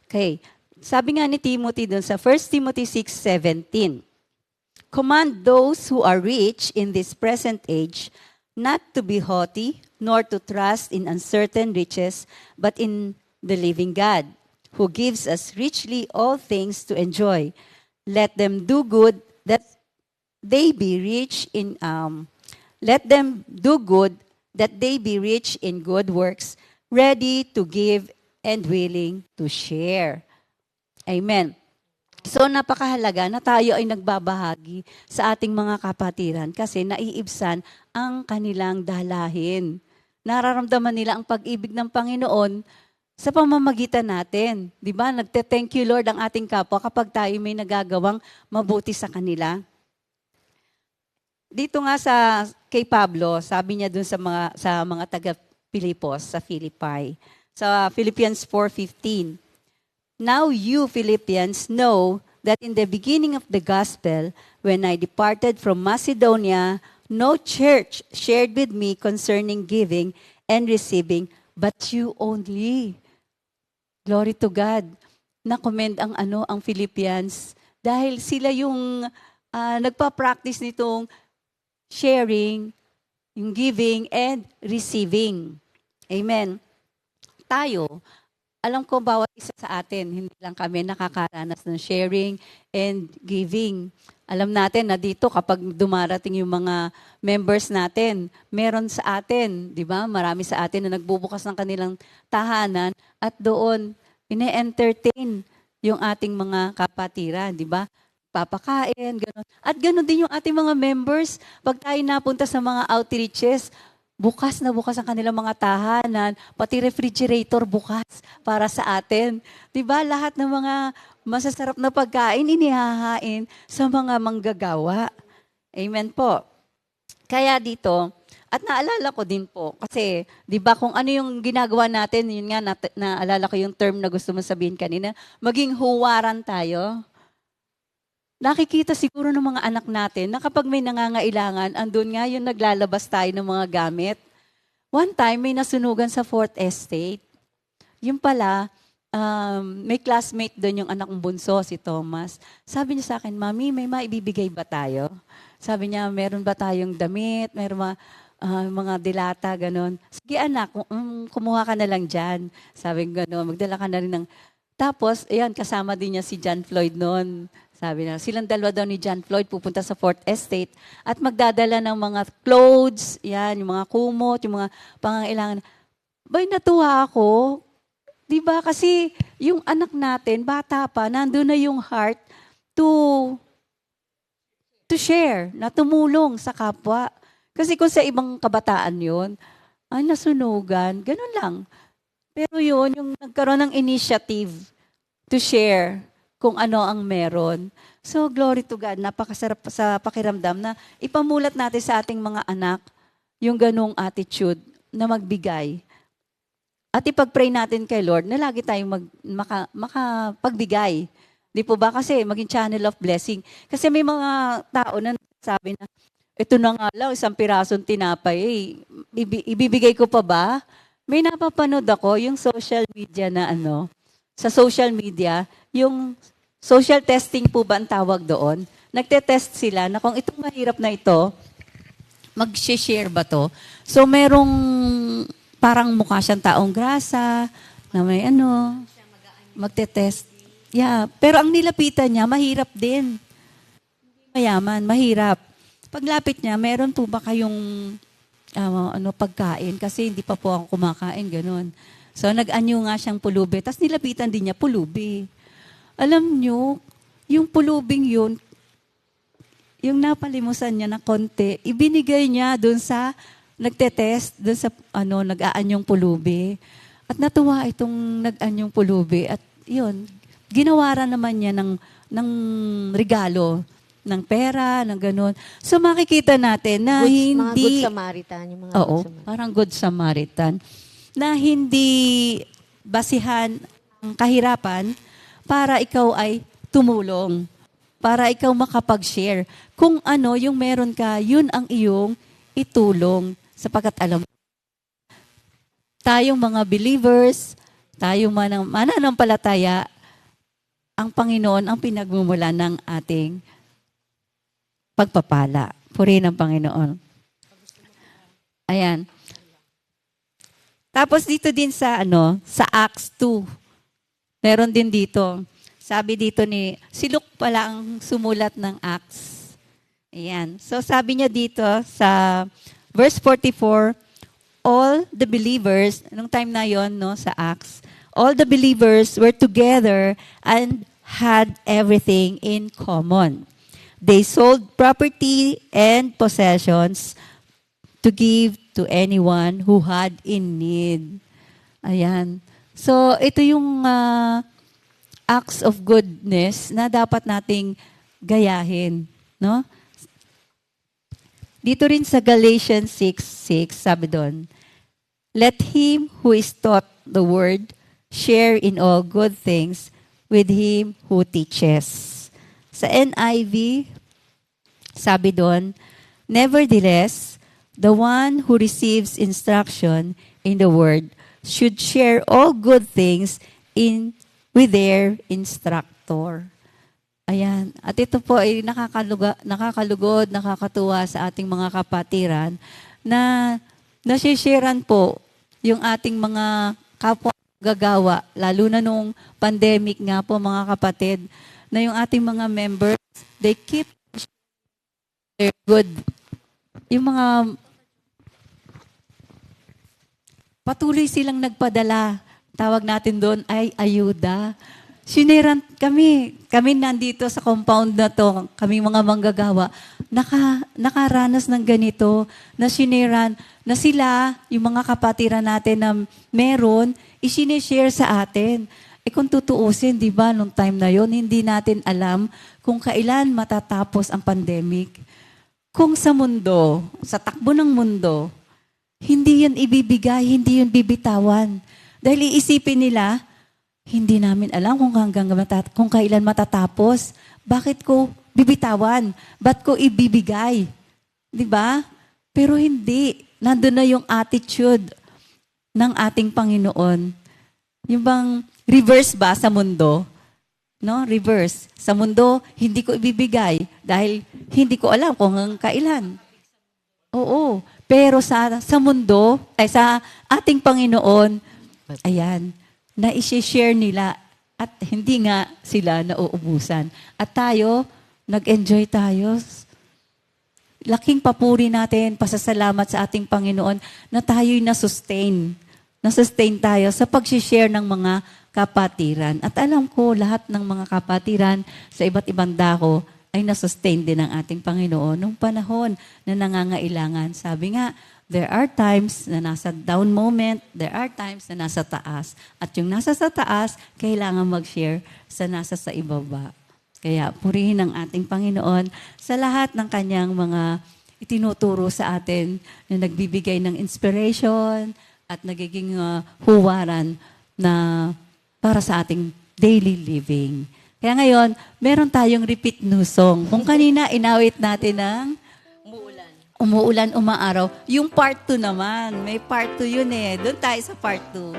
Okay. Sabi nga ni Timothy dun sa 1 Timothy 6:17, command those who are rich in this present age not to be haughty, nor to trust in uncertain riches, but in the living God, who gives us richly all things to enjoy. Let them do good that they be rich in let them do good that they be rich in good works, ready to give and willing to share. Amen. So napakahalaga na tayo ay nagbabahagi sa ating mga kapatiran kasi naiibsan ang kanilang dalahin. Nararamdaman nila ang pag-ibig ng Panginoon sa pamamagitan natin. Di ba? Nagte-thank you Lord ang ating kapwa kapag tayo may nagagawang mabuti sa kanila. Dito nga kay Pablo, sabi niya dun sa mga taga-Pilipos, sa Philippi. Sa Philippians 4:15, now you Philippians know that in the beginning of the gospel, when I departed from Macedonia, no church shared with me concerning giving and receiving, but you only. Glory to God. Na-commend ang Philippians dahil sila yung nagpa-practice nitong sharing, yung giving and receiving. Amen. Tayo, alam ko bawat isa sa atin, hindi lang kami nakakaranas ng sharing and giving. Alam natin na dito kapag dumarating yung mga members natin, meron sa atin, di ba? Marami sa atin na nagbubukas ng kanilang tahanan at doon ine-entertain yung ating mga kapatiran, di ba? Papakain, gano'n. At gano'n din yung ating mga members. Pag tayo napunta sa mga outreaches, bukas na bukas ang kanilang mga tahanan, pati refrigerator bukas para sa atin. Diba? Lahat ng mga masasarap na pagkain, inihahain sa mga manggagawa. Amen po. Kaya dito, at naalala ko din po, kasi di ba kung ano yung ginagawa natin, yun nga, naalala ko yung term na gusto mo sabihin kanina, maging huwaran tayo. Nakikita siguro ng mga anak natin na kapag may nangangailangan, andun nga yung naglalabas tayo ng mga gamit. One time, may nasunugan sa 4th Estate. Yung pala, may classmate doon yung anak kong bunso, si Thomas. Sabi niya sa akin, Mami, may maibibigay ba tayo? Sabi niya, meron ba tayong damit? Meron mga dilata, gano'n. Sige anak, kumuha ka na lang dyan. Sabi ko gano'n, magdala ka na rin ng... Tapos, ayan, kasama din niya si John Floyd noon. Sabi na, silang dalawa daw ni John Floyd pupunta sa 4th Estate at magdadala ng mga clothes, yan, yung mga kumot, yung mga pangangailangan. Bay, natuwa ako. Diba? Kasi yung anak natin, bata pa, nandun na yung heart to share, na tumulong sa kapwa. Kasi kung sa ibang kabataan yun, ay nasunugan, ganun lang. Pero yun, yung nagkaroon ng initiative to share kung ano ang meron. So, glory to God, napakasarap sa pakiramdam na ipamulat natin sa ating mga anak yung ganung attitude na magbigay. At ipag-pray natin kay Lord na lagi tayong makapagbigay. Di po ba? Kasi maging channel of blessing. Kasi may mga tao na sabi na, ito na nga lang, isang pirasong tinapay, ibibigay ko pa ba? May napapanood ako, yung social media na sa social media, yung social testing po ba ang tawag doon? Nagte-test sila na kung itong mahirap na ito, mag-share ba to? So, merong parang mukha siyang taong grasa, na may magte-test. Yeah, pero ang nilapitan niya, mahirap din. Mayaman, mahirap. Paglapit niya, meron po ba kayong pagkain? Kasi hindi pa po ako kumakain, ganun. So, nag-anyo nga siyang pulubi. Tapos nilapitan din niya pulubi. Alam nyo, yung pulubing yun, yung napalimusan niya na konti, ibinigay niya doon sa nagtetest, doon sa nag-aanyong pulubi. At natuwa itong nag-aanyong pulubi. At yun, ginawaran naman niya ng regalo, ng pera, ng ganun. So makikita natin na Mga Good hindi... Samaritan. Yung mga Oo, Good Samaritan. parang Good Samaritan. Na hindi basihan ang kahirapan para ikaw ay tumulong. Para ikaw makapag-share. Kung ano yung meron ka, yun ang iyong itulong. Sapagkat alam mo, tayong mga believers, tayong mananampalataya, ang Panginoon ang pinagmumula ng ating pagpapala. Purihin ang Panginoon. Ayan. Tapos dito din sa Acts 2. Meron din dito. Sabi dito si Luke pala ang sumulat ng Acts. Ayan. So sabi niya dito sa verse 44, all the believers, nung time na yon, sa Acts, all the believers were together and had everything in common. They sold property and possessions to give to anyone who had in need. Ayan. So ito yung acts of goodness na dapat nating gayahin, no? Dito rin sa Galatians 6:6, sabi doon, let him who is taught the word share in all good things with him who teaches. Sa NIV, sabi doon, nevertheless, the one who receives instruction in the word should share all good things with their instructor. Ayan. At ito po ay nakakalugod, nakakatuwa sa ating mga kapatiran na nasisharean po yung ating mga kapwa gagawa, lalo na nung pandemic nga po mga kapatid, na yung ating mga members, they keep their good. Yung mga patuloy silang nagpadala. Tawag natin doon ay ayuda. Siniran kami nandito sa compound na to, kami mga manggagawa, nakaranas ng ganito, na siniran, na sila, yung mga kapatiran natin na meron, isinishare sa atin. Kung tutuusin, di ba, nung time na yon, hindi natin alam kung kailan matatapos ang pandemic. Kung sa mundo, sa takbo ng mundo, hindi yan ibibigay, hindi yun bibitawan. Dahil iisipin nila, hindi namin alam kung kailan matatapos. Bakit ko bibitawan? Ba't ko ibibigay? Di ba? Pero hindi. Nandun na yung attitude ng ating Panginoon. Yung bang reverse ba sa mundo? No? Reverse. Sa mundo, hindi ko ibibigay dahil hindi ko alam kung kailan. Oo. Pero sa mundo, sa ating Panginoon, ayan, na i-share nila at hindi nga sila nauubusan. At tayo, nag-enjoy tayo. Laking papuri natin, pasasalamat sa ating Panginoon na tayo'y na-sustain. Na-sustain tayo sa pag-share ng mga kapatiran. At alam ko, lahat ng mga kapatiran sa iba't ibang dako ay na-sustain din ng ating Panginoon nung panahon na nangangailangan. Sabi nga, there are times na nasa down moment, there are times na nasa taas. At yung nasa sa taas, kailangan mag-share sa nasa sa ibaba. Kaya purihin ang ating Panginoon sa lahat ng kanyang mga itinuturo sa atin na nagbibigay ng inspiration at nagiging huwaran na para sa ating daily living. Kaya ngayon, meron tayong repeat new song. Kung kanina inawit natin ng Umuulan, Umaaraw. Yung part 2 naman. May part 2 yun eh. Doon tayo sa part 2.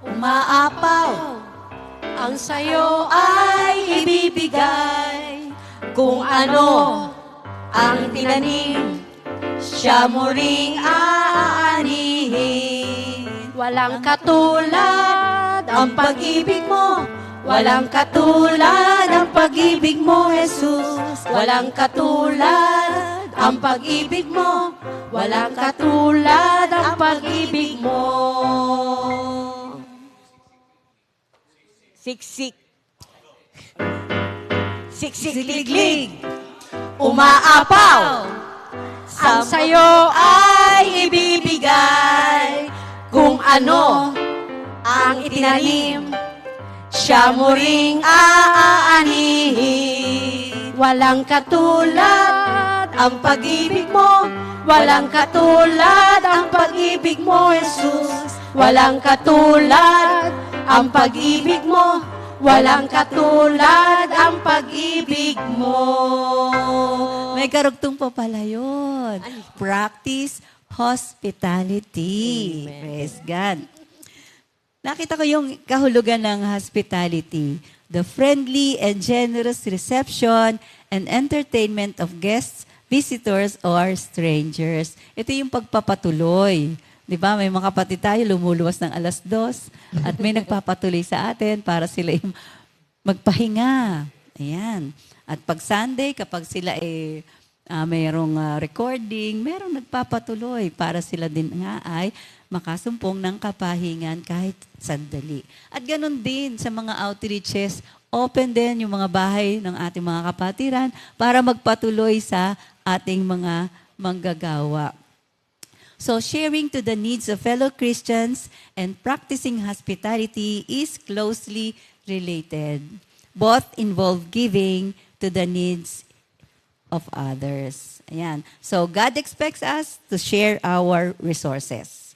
Umaapaw, ang sayo ay ibibigay. Kung ano ang tinanim, siya mo ring aanihin. Walang katulad Ang pag-ibig mo, walang katulad ang pag-ibig mo, Jesus. Walang katulad ang pag-ibig mo, walang katulad ang pag-ibig mo. Siksik. Siksik-liglig. Umaapaw. Ang sayo ay ibibigay. Kung ano ang itinanim, siya mo ring aanihin. Walang katulad ang pag-ibig mo. Walang katulad ang pag-ibig mo, Jesus. Walang katulad ang pag-ibig mo. Walang katulad ang pag-ibig mo. May karugtong pa pala yun. Practice hospitality. Praise God. Nakita ko yung kahulugan ng hospitality. The friendly and generous reception and entertainment of guests, visitors, or strangers. Ito yung pagpapatuloy. Di ba? May mga kapatid tayo, lumuluwas ng 2:00 at may nagpapatuloy sa atin para sila yung magpahinga. Ayan. At pag Sunday, kapag sila mayroong recording, mayroong nagpapatuloy para sila din nga ay makasumpong ng kapahingan kahit sandali. At ganun din sa mga outreaches, open din yung mga bahay ng ating mga kapatiran para magpatuloy sa ating mga manggagawa. So sharing to the needs of fellow Christians and practicing hospitality is closely related. Both involve giving to the needs of others. Ayan. So God expects us to share our resources.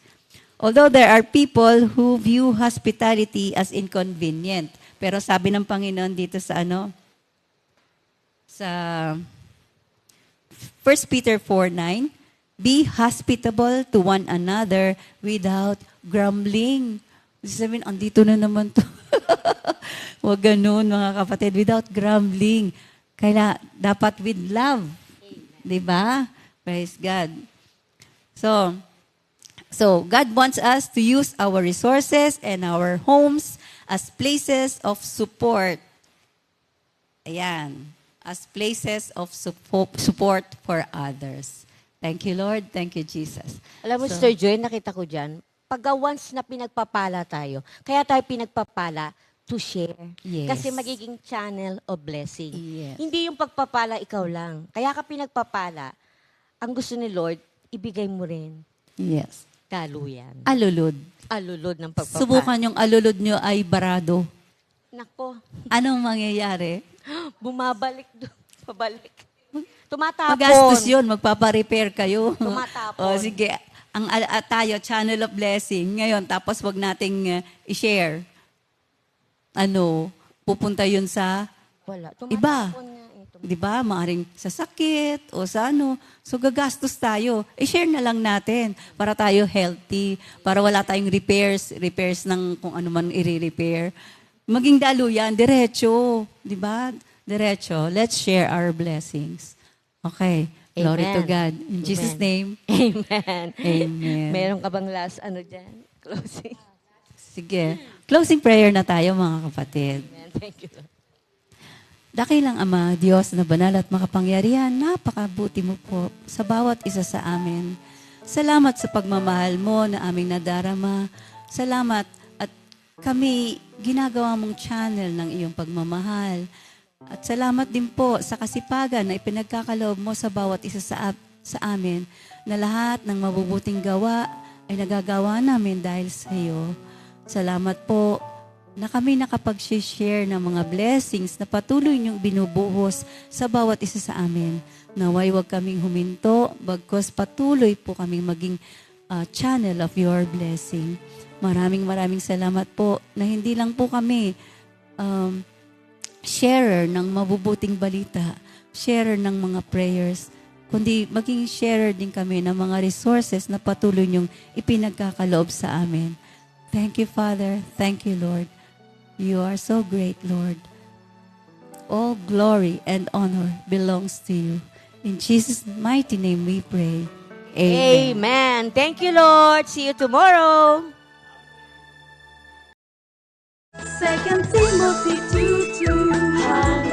Although there are people who view hospitality as inconvenient, pero sabi ng Panginoon dito sa sa 1 Peter 4:9, be hospitable to one another without grumbling. Sabihin, andito na naman to. Huwag ganun, mga kapatid, without grumbling. Kaya dapat with love. Diba? Praise God. So God wants us to use our resources and our homes as places of support. Ayan. As places of support for others. Thank you, Lord. Thank you, Jesus. Alam mo, Sister Joy, nakita ko dyan, pag once na pinagpapala tayo, kaya tayo pinagpapala to share. Yes. Kasi magiging channel of blessing. Yes. Hindi yung pagpapala ikaw lang. Kaya ka pinagpapala, ang gusto ni Lord, ibigay mo rin. Yes. Kaluyan. Alulod. Alulod ng pagpapala. Subukan yung alulod nyo ay barado. Nako, Anong mangyayari? bumabalik doon. Pabalik. Tumatapon. Magastos yun. Magpaparepair kayo. Tumatapon. O sige. Tayo, channel of blessing. Ngayon, tapos wag nating i-share. Pupunta yun sa Wala. iba. Tumatapon nga. Di ba? Maaring sa sakit o sa So, gagastos tayo. I-share na lang natin para tayo healthy, para wala tayong repairs ng kung ano man i-repair. Maging daluyan, diretso. Di ba? Diretso. Let's share our blessings. Okay. Glory Amen. to God. In Jesus' name. Amen. Amen. Meron ka bang last dyan? Closing. Sige. Closing prayer na tayo, mga kapatid. Amen. Thank you, Lord. Dakilang Ama, Diyos na banal at makapangyarihan, napakabuti mo po sa bawat isa sa amin. Salamat sa pagmamahal mo na aming nadarama. Salamat at kami ginagawa mong channel ng iyong pagmamahal. At salamat din po sa kasipagan na ipinagkakaloob mo sa bawat isa sa amin na lahat ng mabubuting gawa ay nagagawa namin dahil sa iyo. Salamat po na kami nakapag-share ng mga blessings na patuloy niyong binubuhos sa bawat isa sa amin. Naway huwag kaming huminto, bagkus patuloy po kaming maging channel of your blessing. Maraming salamat po na hindi lang po kami sharer ng mabubuting balita, sharer ng mga prayers, kundi maging sharer din kami ng mga resources na patuloy niyong ipinagkakaloob sa amin. Thank you, Father. Thank you, Lord. You are so great, Lord. All glory and honor belongs to you. In Jesus' mighty name we pray. Amen. Amen. Thank you, Lord. See you tomorrow. 2 Timothy 2:2.